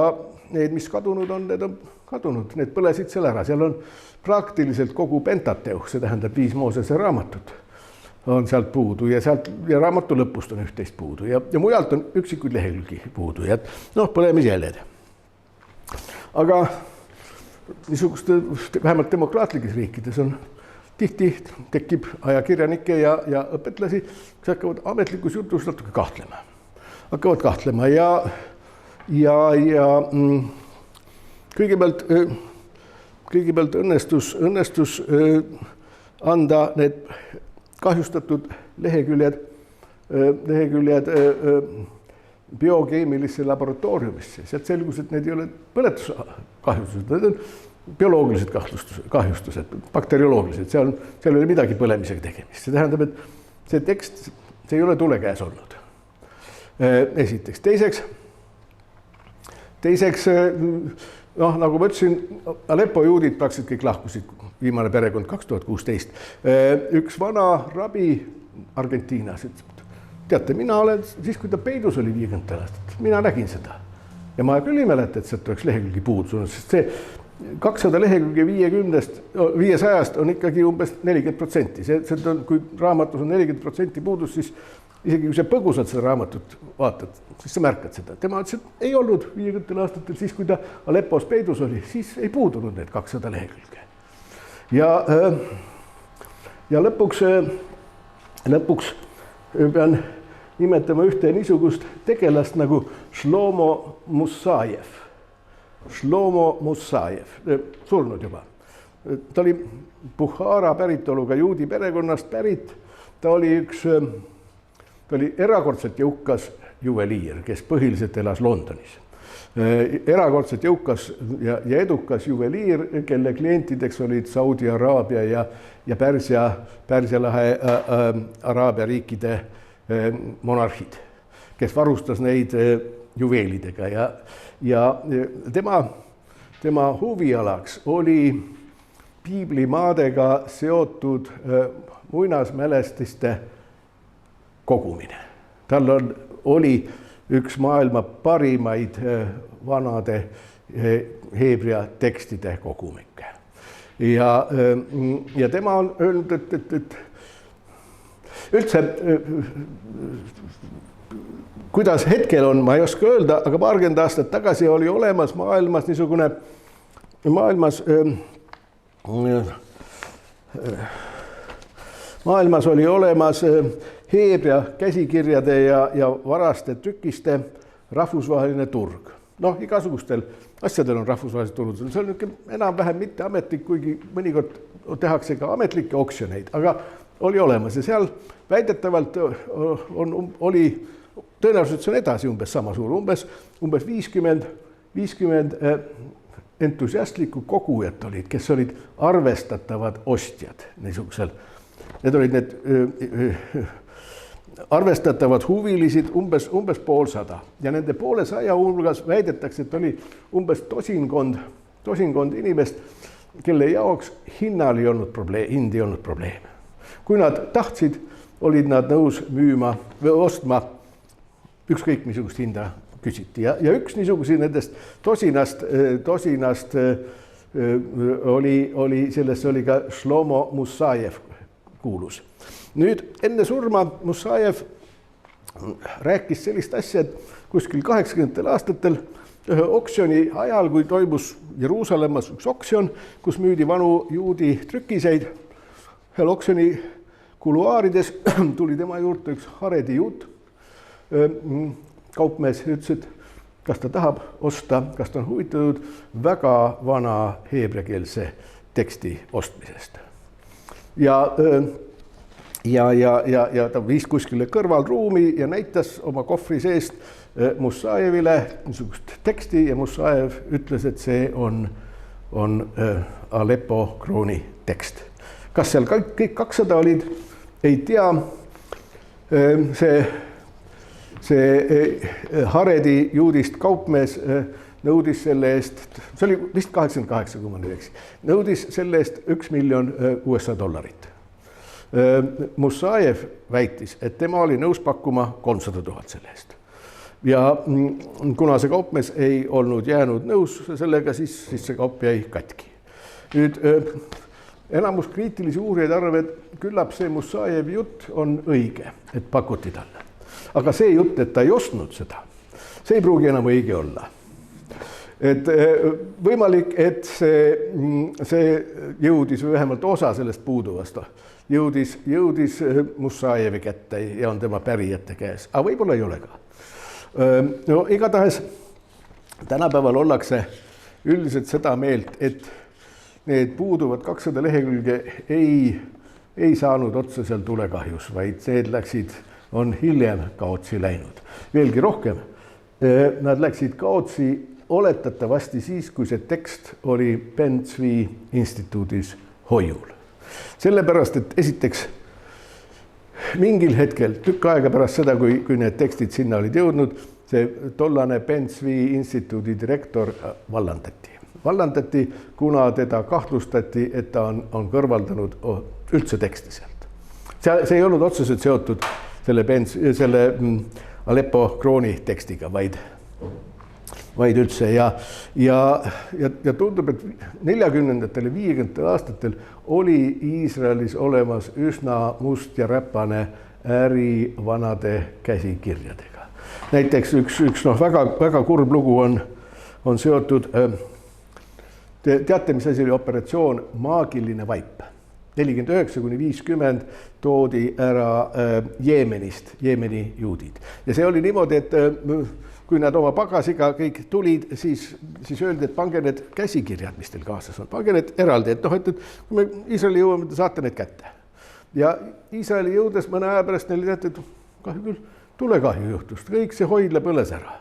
need, mis kadunud on, need on kadunud, need põlesid seal ära, seal on praktiliselt kogu Pentateuch, see tähendab 5 Moosese raamatut on sealt puudu ja raamatu lõpust on üht-teist puudu ja mujalt on üksikuid lehekülgi puudu ja põlemisjäljed. Aga niisuguste vähemalt demokraatlikes riikides on tihti tekib ajakirjanikke ja õpetlasi, kes hakkavad ametlikus jutus natuke kahtlema. Hakkavad kahtlema ja kõigepealt õnnestus anda need kahjustatud leheküljed biokeemilisse laboratooriumisse. Sealt selgus, et need ei ole põletuskahjustused, need on bioloogilised kahjustused, bakterioloogilised, seal ei ole midagi põlemisega tegemist. See tähendab, et see tekst, see ei ole tule käes olnud. Esiteks. Teiseks, nagu ma ütlesin, Aleppo juudid praktiliselt kõik lahkusid, viimane perekond 2016. Üks vana rabi Argentiinas ütles, teate, mina olen, siis kui ta peidus oli 50 aastat, mina nägin seda. Ja ma küll ei mäleta, et sealt oleks lehekülgi puudu, sest see 200 lehekülge 500 on ikkagi umbes 40%. See on, kui raamatus on 40% puudus, siis isegi kui sa põgusalt seda raamatut vaatad, siis sa märkad seda. Tema ütles, et ei olnud 50 aastatel, siis kui ta Aleppos peidus oli, siis ei puudunud need 200 lehekülge. Ja lõpuks pean nimetama ühte niisugust tegelast nagu Shlomo Musajev. Shlomo Musajev, surnud juba. Ta oli Bukhara päritoluga juudi perekonnast pärit. Ta oli üks ta oli erakordselt jõukas juveliir, kes põhiliselt elas Londonis. Erakordselt jõukas ja edukas juveliir, kelle klientideks olid Saudi Araabia ja Pärsia lahe Araabia riikide monarhid, kes varustas neid juveelidega ja tema huvialaks oli piiblimaadega seotud muinasmälestiste kogumine. Tal oli üks maailma parimaid vanade heebrea tekstide kogumikke. Ja tema on öelnud, et üldse, kuidas hetkel on, ma ei oska öelda, aga paarkümmend aastat tagasi oli olemas maailmas niisugune, maailmas oli olemas heebrea käsikirjade ja varaste trükiste rahvusvaheline turg. Noh, igasugustel asjadel on rahvusvahelised turud. See on enam-vähem mitte ametlik, kuigi mõnikord tehakse ka ametlikke oksjoneid, aga oli olemas ja seal väidetavalt oli, tõenäoliselt see on edasi umbes sama suur, umbes 50 entusiastlikku kogujat olid, kes olid arvestatavad ostjad niisugusel. Need olid need arvestatavad huvilised umbes 150 ja nende 150 hulgas väidetakse, et oli umbes tosinkond inimest, kelle jaoks hind ei olnud probleem. Kui nad tahtsid, olid nad nõus müüma või ostma ükskõik missugust hinda küsiti ja üks niisugusi nendest tosinast oli, sellesse oli ka Shlomo Musajev kuulus. Nüüd enne surma Musajev rääkis sellist asja, et kuskil 80. aastatel ühe oksjoni ajal, kui toimus Jeruusalemmas üks oksjon, kus müüdi vanu juudi trükiseid, ühel oksjoni kuluaarides tuli tema juurde üks haredi juut. Kaupmees ütles, et kas ta tahab osta, kas ta on huvitatud väga vana heebreakeelse teksti ostmisest. Ja ta viis kuskile kõrvalruumi ja näitas oma kohvri seest Musajevile niisugust teksti ja Musajev ütles, et see on Aleppo krooni tekst. Kas seal kõik 200 olid, ei tea. See haredi juudist kaupmees nõudis selle eest, see oli vist 88, kui ma nüüd eks, nõudis selle eest $1 miljon USA. Musajev väitis, et tema oli nõus pakkuma 300 000 selle eest. Ja kuna see kaupmees ei olnud jäänud nõus sellega, siis see kaup jäi katki. Nüüd enamus kriitilisi uurijaid arvab, et küllap see Musajev jutt on õige, et pakuti talle. Aga see jutt, et ta ei ostnud seda, see ei pruugi enam õige olla. Et võimalik, et see jõudis või vähemalt osa sellest puuduvast, jõudis Musajevi kätte ja on tema pärijate käes, aga võib-olla ei ole ka. No igatahes tänapäeval ollakse üldiselt seda meelt, et need puuduvad 200 lehekülge ei saanud otseselt tulekahjus, vaid need on hiljem kaotsi läinud. Veelgi rohkem, nad läksid kaotsi oletatavasti siis, kui see tekst oli Ben Tzvi instituudis hoiul. Sellepärast, et esiteks mingil hetkel, tükk aega pärast seda, kui need tekstid sinna olid jõudnud, see tollane Ben Tzvi instituudi direktor vallandati, kuna teda kahtlustati, et ta on kõrvaldanud üldse teksti sealt. See ei olnud otseselt seotud selle Aleppo krooni tekstiga, vaid üldse. Ja tundub, et 40. 50. aastatel oli Iisraelis olemas üsna must ja räpane äri vanade käsikirjadega. Näiteks üks väga kurb lugu on seotud, teate, mis asi oli operatsioon Maagiline vaip. 49–50 toodi ära Jeemenist, Jeemeni juudid. Ja see oli niimoodi, et kui nad oma pagasiga kõik tulid, siis öeldi, et pange need käsikirjad, mis teil kaasas on, pange need eraldi, et kui me Iisraeli jõuame, te saate need kätte. Ja Iisraeli jõudes mõne aja pärast neile teate, et kahju küll, tulekahju juhtus, kõik see hoidla põles ära.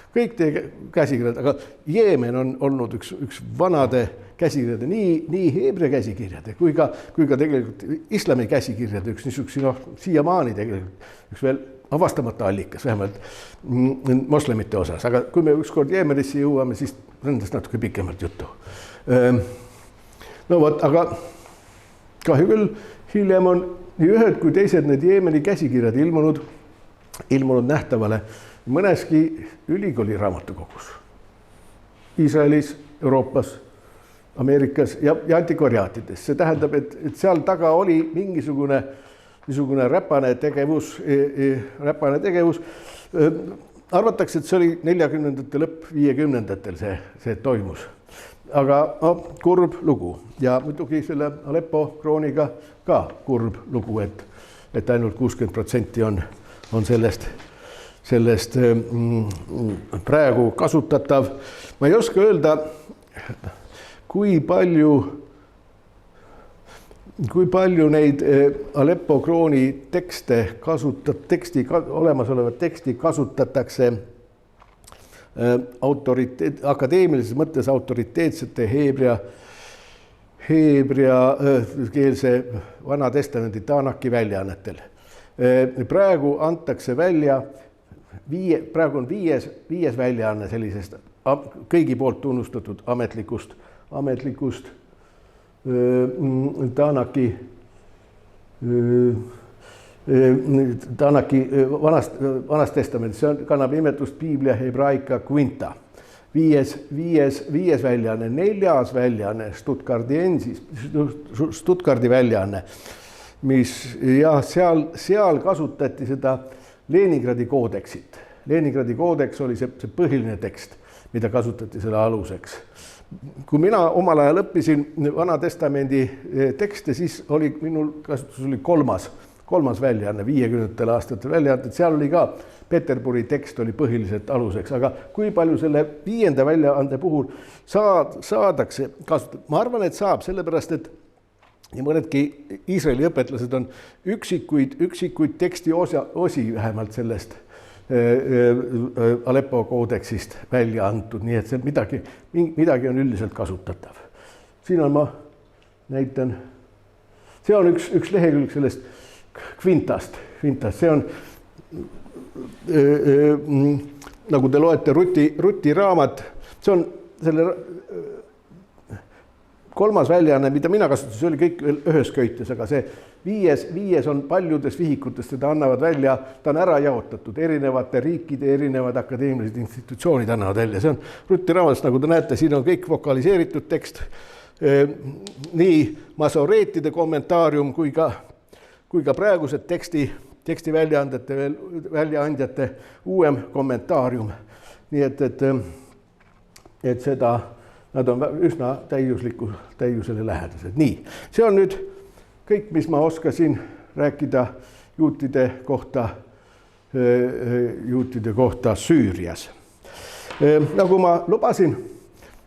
Kõik teie käsikirjad, aga Jeemen on olnud üks vanade käsikirjade, nii heebrea käsikirjade kui ka tegelikult islami käsikirjade üks niisugune, siiamaani tegelikult üks veel avastamata allikas, vähemalt moslemite osas, aga kui me ükskord Jeemenisse jõuame, siis nendest natuke pikemalt juttu. No vot, aga kahju küll, hiljem on nii ühed kui teised need Jeemeni käsikirjad ilmunud nähtavale mõneski ülikooli raamatukogus. Iisraelis, Euroopas, Ameerikas ja antikvariaatides. See tähendab, et seal taga oli niisugune räpane tegevus. Arvatakse, et see oli 40ndate lõpp 50ndatel see toimus. Aga kurb lugu ja muidugi selle Aleppo krooniga ka kurb lugu, et ainult 60% on sellest praegu kasutatav. Ma ei oska öelda, kui palju neid Aleppo krooni olemasolevat teksti kasutatakse akadeemilises mõttes autoriteetsete heebreakeelse Vana Testamendi Tanaki väljaannetel. Praegu antakse välja, praegu on viies väljaanne sellisest kõigi poolt tunnustatud ametlikust Tanaki vanast testamendist, see kannab nimetust Biblia Hebraika Quinta. Viies väljaanne, 4. väljaanne, Stuttgardi väljaanne, mis jah, seal kasutati seda Leningradi koodeksit. Leningradi koodeks oli see põhiline tekst, mida kasutati selle aluseks. Kui mina omal ajal õppisin Vana Testamendi tekste, siis oli minul kasutus oli kolmas väljaanne, 50. aastatel väljaanne, seal oli ka Peterburi tekst oli põhiliselt aluseks, aga kui palju selle 5. väljaande puhul saadakse kasutada? Ma arvan, et saab, sellepärast, et ja mõnedki Iisraeli õpetlased on üksikuid teksti osi vähemalt sellest Aleppo koodeksist välja antud, nii et see midagi on üldiselt kasutatav. Siin on ma näitan, see on üks lehekülg sellest Quintast, see on nagu te loete Ruti raamat, see on selle 3. väljaanne, mida mina kasutasin, see oli kõik veel ühes köites, aga see viies on paljudes vihikutes, teda annavad välja, ta on ära jaotatud, erinevate riikide, erinevad akadeemilised institutsioonid annavad välja. See on Ruti raamatust, nagu te näete, siin on kõik vokaliseeritud tekst, nii masoreetide kommentaarium kui ka praegused teksti väljaandjate uuem kommentaarium. Nii et seda nad on üsna täiusele lähedased. Nii, see on nüüd kõik, mis ma oskasin rääkida juutide kohta Süürias. Nagu ma lubasin,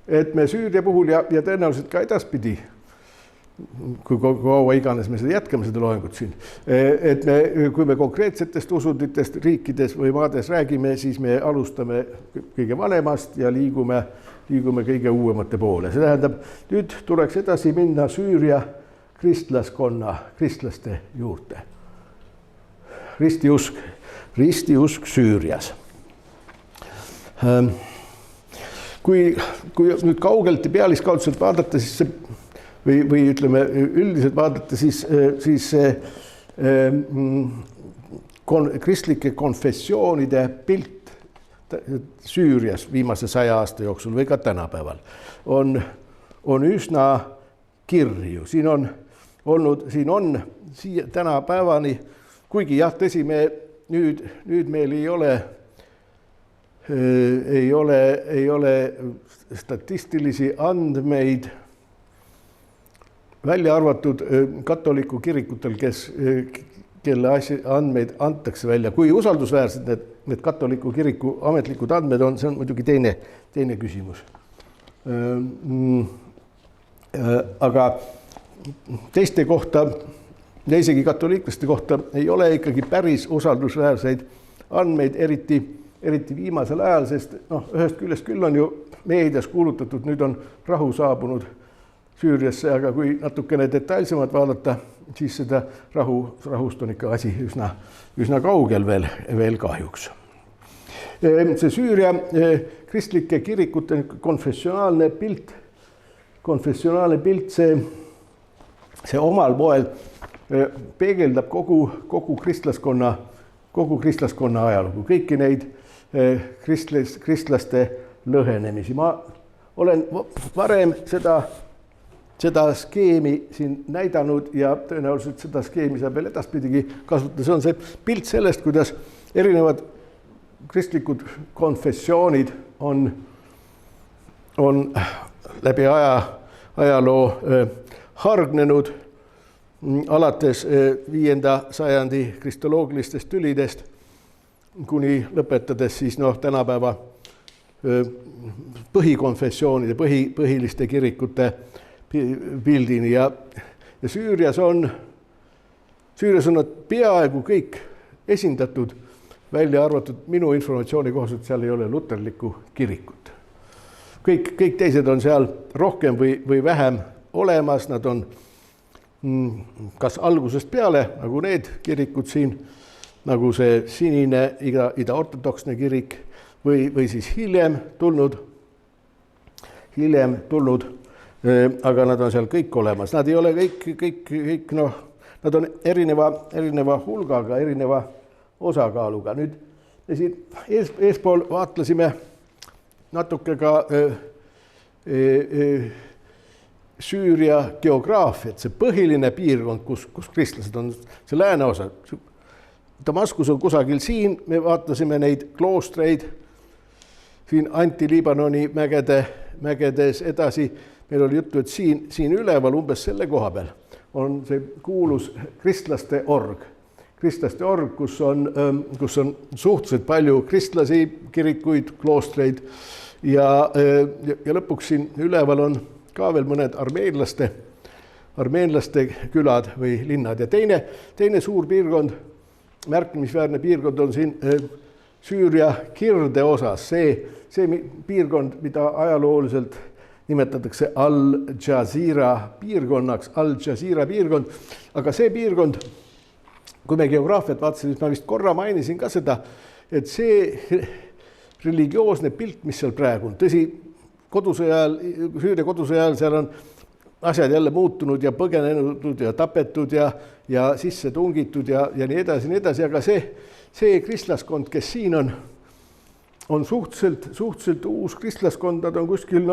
et me Süüria puhul ja tõenäoliselt ka edaspidi, kui kaua iganes me seda jätkame, seda loengut siin, et kui me konkreetsetest usunditest riikides või maades räägime, siis me alustame kõige vanemast ja liigume kõige uuemate poole. See tähendab, nüüd tuleks edasi minna Süüria kristlaste juurde. Ristiusk Süürias. Kui nüüd kaugelt ja pealiskaudselt vaadata, siis või ütleme üldiselt vaadata, siis kristlike konfessioonide pilt Süürias viimase 100 aasta jooksul või ka tänapäeval on üsna kirju. Siin on tänapäevani, kuigi jah, tõsi, nüüd meil ei ole statistilisi andmeid, välja arvatud katoliku kirikutel, kelle andmeid antakse välja. Kui usaldusväärsed need katoliku kiriku ametlikud andmed on, see on muidugi teine küsimus. Aga teiste kohta ja isegi katoliiklaste kohta ei ole ikkagi päris usaldusväärseid andmeid, eriti viimasel ajal, sest noh, ühest küljest küll on ju meedias kuulutatud, nüüd on rahu saabunud Süüriasse, aga kui natukene detailsemalt vaadata, siis seda rahust on ikka asi üsna kaugel veel kahjuks. See Süüria kristlike kirikute konfessionaalne pilt, see omal moel peegeldab kogu kristlaskonna ajalugu, kõiki neid kristlaste lõhenemisi. Ma olen varem seda skeemi siin näidanud ja tõenäoliselt seda skeemi saab veel edaspidigi kasutada. See on see pilt sellest, kuidas erinevad kristlikud konfessioonid on läbi ajaloo hargnenud, alates 5. sajandi kristoloogilistest tülidest kuni lõpetades siis tänapäeva põhikonfessioonide, põhiliste kirikute pildini ja Süürias on nad peaaegu kõik esindatud, välja arvatud minu informatsiooni kohaselt seal ei ole luterlikku kirikut. Kõik teised on seal rohkem või vähem olemas, nad on kas algusest peale, nagu need kirikud siin, nagu see sinine ida-ortodoksne kirik või siis hiljem tulnud, aga nad on seal kõik olemas. Nad ei ole kõik nad on erineva hulgaga, erineva osakaaluga. Nüüd me siin eespool vaatlesime natuke ka Süüria geograafiat, see põhiline piirkond, kus kristlased on, see lääneosa. Damaskus on kusagil siin, me vaatasime neid kloostreid siin Anti-Liibanoni mägedes edasi. Meil oli juttu, et siin üleval umbes selle koha peal on see kuulus kristlaste org, kus on suhteliselt palju kristlasi, kirikuid, kloostreid ja lõpuks siin üleval on ka veel mõned armeenlaste külad või linnad ja teine suur piirkond, märkimisväärne piirkond on siin Süüria kirde osas, see piirkond, mida ajalooliselt nimetatakse Al-Jazira piirkonnaks, Al-Jazira piirkond, aga see piirkond, kui me geograafiat vaatasime, siis ma vist korra mainisin ka seda, et see religioosne pilt, mis seal praegu on, tõsi, Süüria kodusõja ajal seal on asjad jälle muutunud ja põgenenud ja tapetud ja sisse tungitud ja nii edasi, aga see kristlaskond, kes siin on suhteliselt uus kristlaskond, nad on kuskil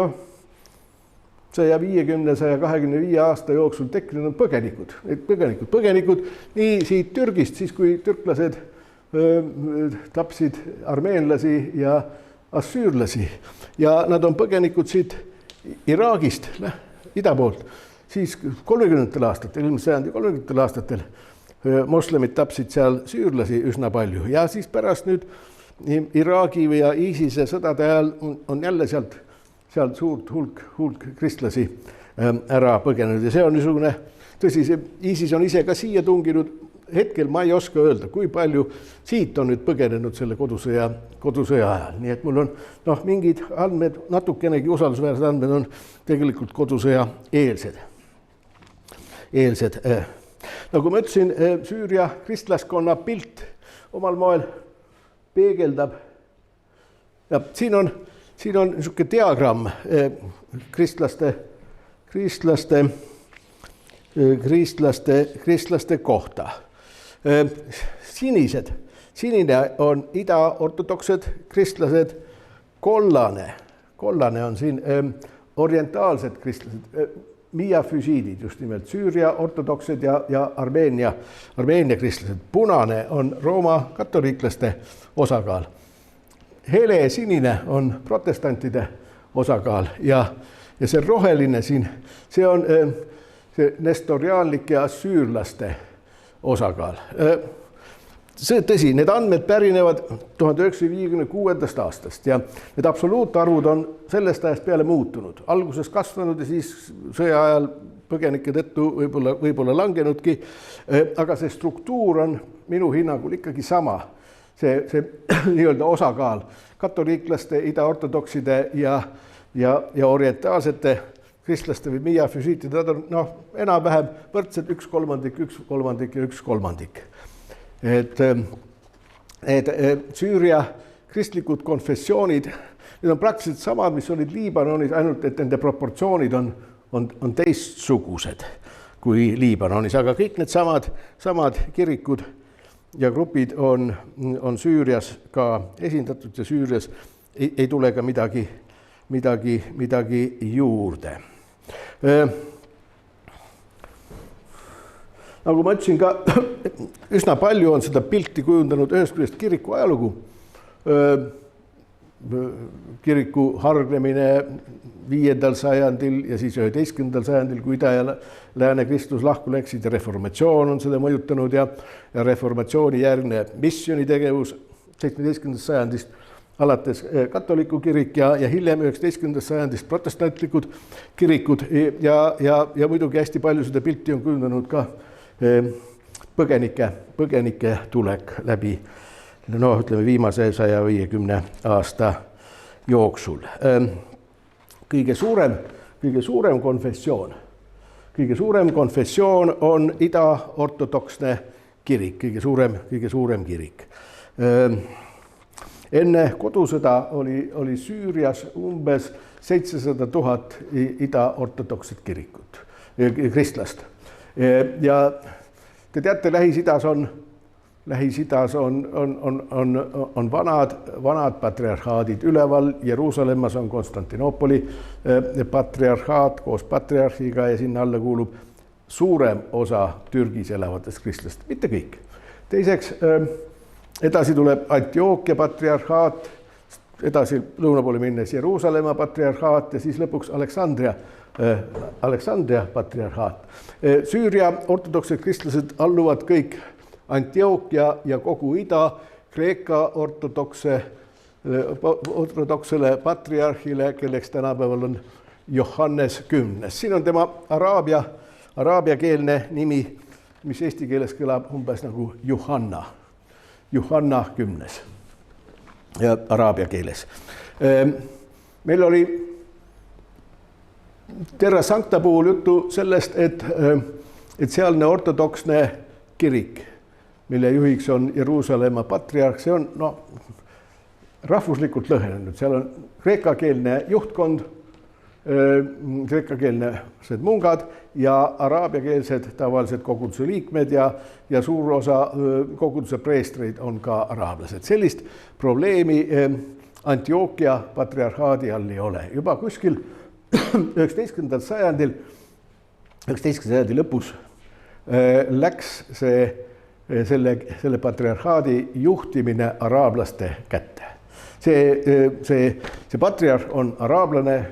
150-125 aasta jooksul tekkinud põgenikud nii siit Türgist, siis kui türklased tapsid armeenlasi ja assüürlasi ja nad on põgenikud siit Iraagist, ida poolt, siis 30. aastatel, ilmselt sajandi 30. aastatel moslemid tapsid seal süürlasi üsna palju ja siis pärast nüüd Iraagi ja ISISe sõdade ajal on jälle sealt suurt hulk kristlasi ära põgenenud ja see on niisugune, tõsi, see ISIS on ise ka siia tunginud, hetkel ma ei oska öelda, kui palju siit on nüüd põgenenud selle kodusõja ajal, nii et mul on mingid andmed, natukenegi usaldusväärsed andmed on tegelikult kodusõja eelsed. Nagu ma ütlesin, Süüria kristlaskonna pilt omal moel peegeldab ja siin on niisugune diagramm kristlaste kohta. Sinine on ida-ortodoksed kristlased, kollane on siin orientaalsed kristlased, miafüsiidid just nimelt, Süüria ortodoksed ja Armeenia kristlased. Punane on Rooma katoliiklaste osakaal. Hele sinine on protestantide osakaal ja see roheline siin, see on see nestoriaanlike ja assüürlaste osakaal. See tõsi, need andmed pärinevad 1956. aastast ja need absoluutarvud on sellest ajast peale muutunud. Alguses kasvanud ja siis sõja ajal põgenike tõttu võib-olla langenudki, aga see struktuur on minu hinnangul ikkagi sama. See nii-öelda osakaal katoliiklaste, idaortodokside ja orientaalsete kristlaste või miafüsiitide, nad on enam-vähem võrdsed 1/3, 1/3 ja 1/3. Et Süüria kristlikud konfessioonid, need on praktiliselt samad, mis olid Liibanonis, ainult et nende proportsioonid on teistsugused kui Liibanonis, aga kõik need samad kirikud ja grupid on Süürias ka esindatud ja Süürias ei tule ka midagi juurde. Nagu ma ütlesin ka, üsna palju on seda pilti kujundanud ühest küljest kiriku ajalugu. Kiriku hargnemine 5. sajandil ja siis 11. sajandil, kui ida ja lääne kristlus lahku läksid ja reformatsioon on seda mõjutanud ja reformatsiooni järgne missioonitegevus 17. sajandist alates katoliku kirik ja hiljem 19. sajandist protestantlikud kirikud ja muidugi hästi palju seda pilti on kujundanud ka põgenike tulek läbi ütleme viimase 150 aasta jooksul. Kõige suurem konfessioon on idaortodoksne kirik, kõige suurem kirik. Enne kodusõda oli Süürias umbes 700 000 idaortodokset kirikut, kristlast. Ja te teate, Lähis-Idas on vanad patriarhaadid üleval, Jeruusalemmas on Konstantinoopoli patriarhaat koos patriarhiga ja sinna alla kuulub suurem osa Türgis elavatest kristlast, mitte kõik. Teiseks, edasi tuleb Antiookia patriarhaat, edasi lõuna poole minnes Jeruusalemma patriarhaat ja siis lõpuks Aleksandria patriarhaat. Süüria ortodoksed kristlased alluvad kõik Antiookia ja kogu ida Kreeka ortodoksele patriarhile, kelleks tänapäeval on Johannes 10. Siin on tema araabiakeelne nimi, mis eesti keeles kõlab umbes nagu Johanna 10. ja araabia keeles. Meil oli Terra Sancta puhul juttu sellest, et sealne ortodoksne kirik, mille juhiks on Jeruusalemma patriarh, see on rahvuslikult lõhenenud, seal on kreekakeelne juhtkond, kreekakeelsed mungad ja araabiakeelsed tavalised koguduse liikmed ja suur osa koguduse preestreid on ka araablased. Sellist probleemi Antiookia patriarhaadi all ei ole. Juba kuskil 19. sajandi lõpus läks selle patriarhaadi juhtimine araablaste kätte. See patriarh on araablane.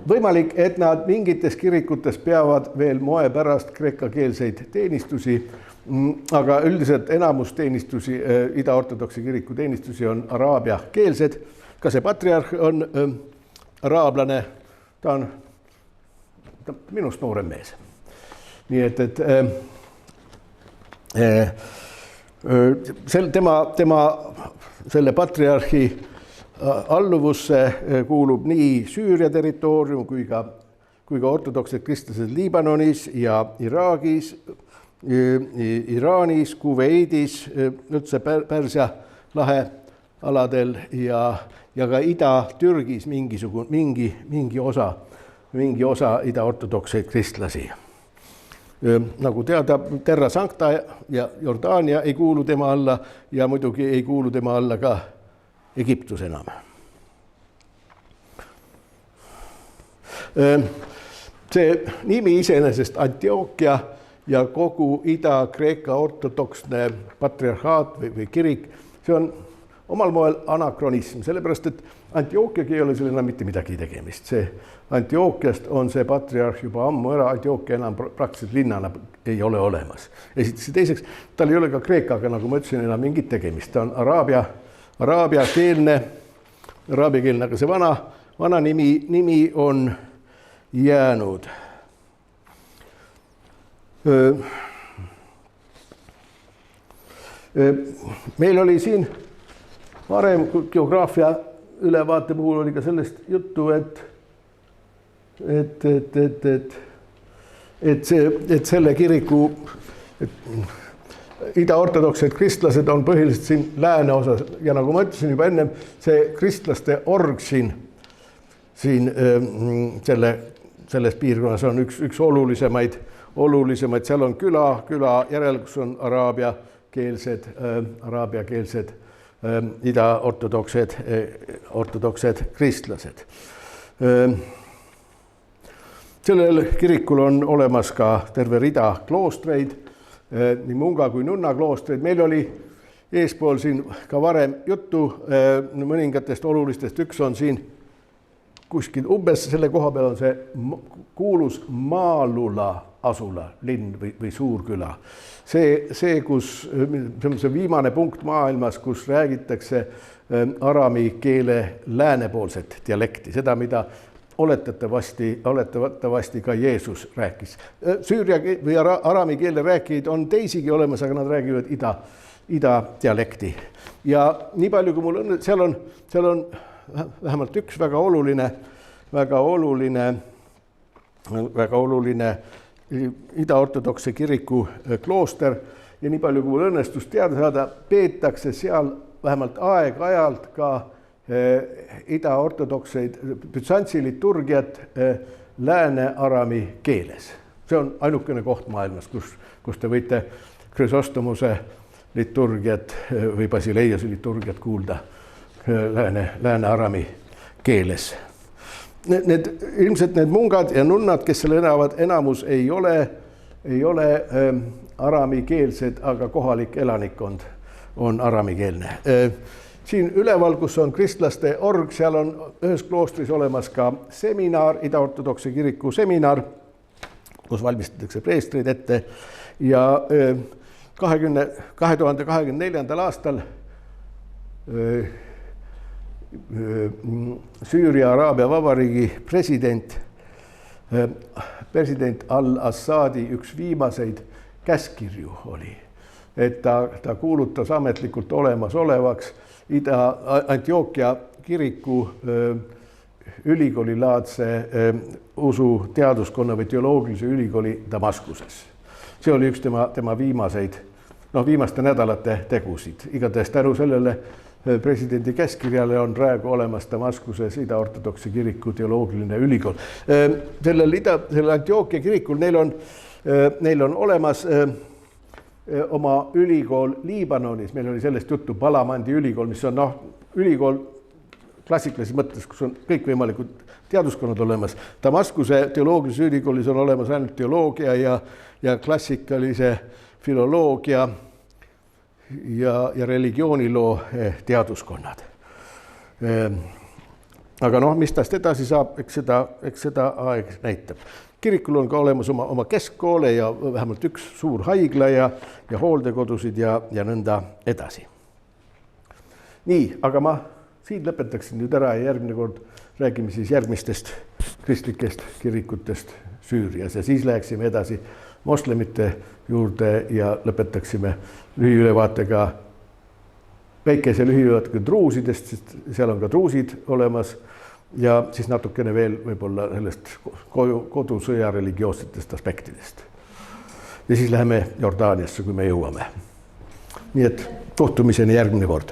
Võimalik, et nad mingites kirikutes peavad veel moe pärast kreekakeelseid teenistusi, aga üldiselt enamus teenistusi, idaortodoksi kiriku teenistusi on araabiakeelsed. Ka see patriarh on araablane, ta on minust noorem mees. Nii et selle patriarhi alluvusse kuulub nii Süüria territoorium kui ka ortodoksed kristlased Liibanonis ja Iraagis, Iraanis, Kuveidis, üldse Pärsia lahe aladel ja ka Ida-Türgis mingi osa idaortodokseid kristlasi. Nagu teada, Terra Sancta ja Jordaania ei kuulu tema alla ja muidugi ei kuulu tema alla ka Egiptus enam. See nimi iseenesest Antiookia ja kogu Ida-Kreeka ortodoksne patriarhaat või kirik, see on omal moel anakronism, sellepärast et Antiookiagi ei ole seal enam mitte midagi tegemist. See Antiookiast on see patriarh juba ammu ära, Antiookia enam praktiliselt linnana ei ole olemas. Esiteks ja teiseks, tal ei ole ka Kreekaga, nagu ma ütlesin, enam mingit tegemist, ta on araabiakeelne, aga see vana nimi on jäänud. Meil oli siin varem geograafia ülevaate puhul oli ka sellest juttu, et selle kiriku idaortodoksed kristlased on põhiliselt siin lääne osas ja nagu ma ütlesin juba ennem, see kristlaste org siin selles piirkonnas on üks olulisemaid, seal on küla järel, kus on araabiakeelsed idaortodoksed kristlased. Sellel kirikul on olemas ka terve rida kloostreid, nii munga kui nunna kloostreid. Meil oli eespool siin ka varem juttu mõningatest olulistest. Üks on siin kuskil umbes selle koha peal on see kuulus Maalula asula, linn või suurküla. See, kus see viimane punkt maailmas, kus räägitakse araami keele läänepoolset dialekti, seda, mida oletatavasti ka Jeesus rääkis. Süüria või araami keele rääkijaid on teisigi olemas, aga nad räägivad ida dialekti. Ja nii palju, kui mul on, seal on vähemalt üks väga oluline idaortodokse kiriku klooster ja nii palju, kui mul õnnestus teada saada, peetakse seal vähemalt aeg-ajalt ka idaortodokseid Bütsantsi liturgiat lääne-arami keeles. See on ainukene koht maailmas, kus te võite Chrysostomuse liturgiat või Basileiose liturgiat kuulda lääne-arami keeles. Ilmselt need mungad ja nunnad, kes seal elavad, enamus ei ole araamikeelsed, aga kohalik elanikkond on araamikeelne. Siin üleval, kus on kristlaste org, seal on ühes kloostris olemas ka seminar, idaortodokse kiriku seminar, kus valmistatakse preestreid ette ja 2024. aastal Süüria Araabia Vabariigi president al-Assadi üks viimaseid käskirju oli, et ta kuulutas ametlikult olemasolevaks Antioquia kiriku ülikoolilaadse usu teaduskonna või teoloogilise ülikooli Damaskuses. See oli üks tema viimaste nädalate tegusid. Igatahes tänu sellele presidendi käskirjale on praegu olemas Damaskuses idaortodokse kiriku teoloogiline ülikool. Sellel Antioquia kirikul neil on olemas oma ülikool Liibanonis, meil oli sellest juttu, Balamandi ülikool, mis on ülikool klassikalises mõttes, kus on kõikvõimalikud teaduskonnad olemas. Damaskuse teoloogilises ülikoolis on olemas ainult teoloogia ja klassikalise filoloogia ja religiooniloo teaduskonnad. Aga mis tast edasi saab, eks seda aeg näitab. Kirikul on ka olemas oma keskkoole ja vähemalt üks suur haigla ja hooldekodusid ja nõnda edasi. Nii, aga ma siin lõpetaksin nüüd ära ja järgmine kord räägime siis järgmistest kristlikest kirikutest Süürias ja siis läheksime edasi moslemite juurde ja lõpetaksime väikese lühiülevaatega druusidest, sest seal on ka druusid olemas ja siis natukene veel võib-olla sellest kodusõja religioossetest aspektidest. Ja siis läheme Jordaaniasse, kui me jõuame. Nii et kohtumiseni järgmine kord.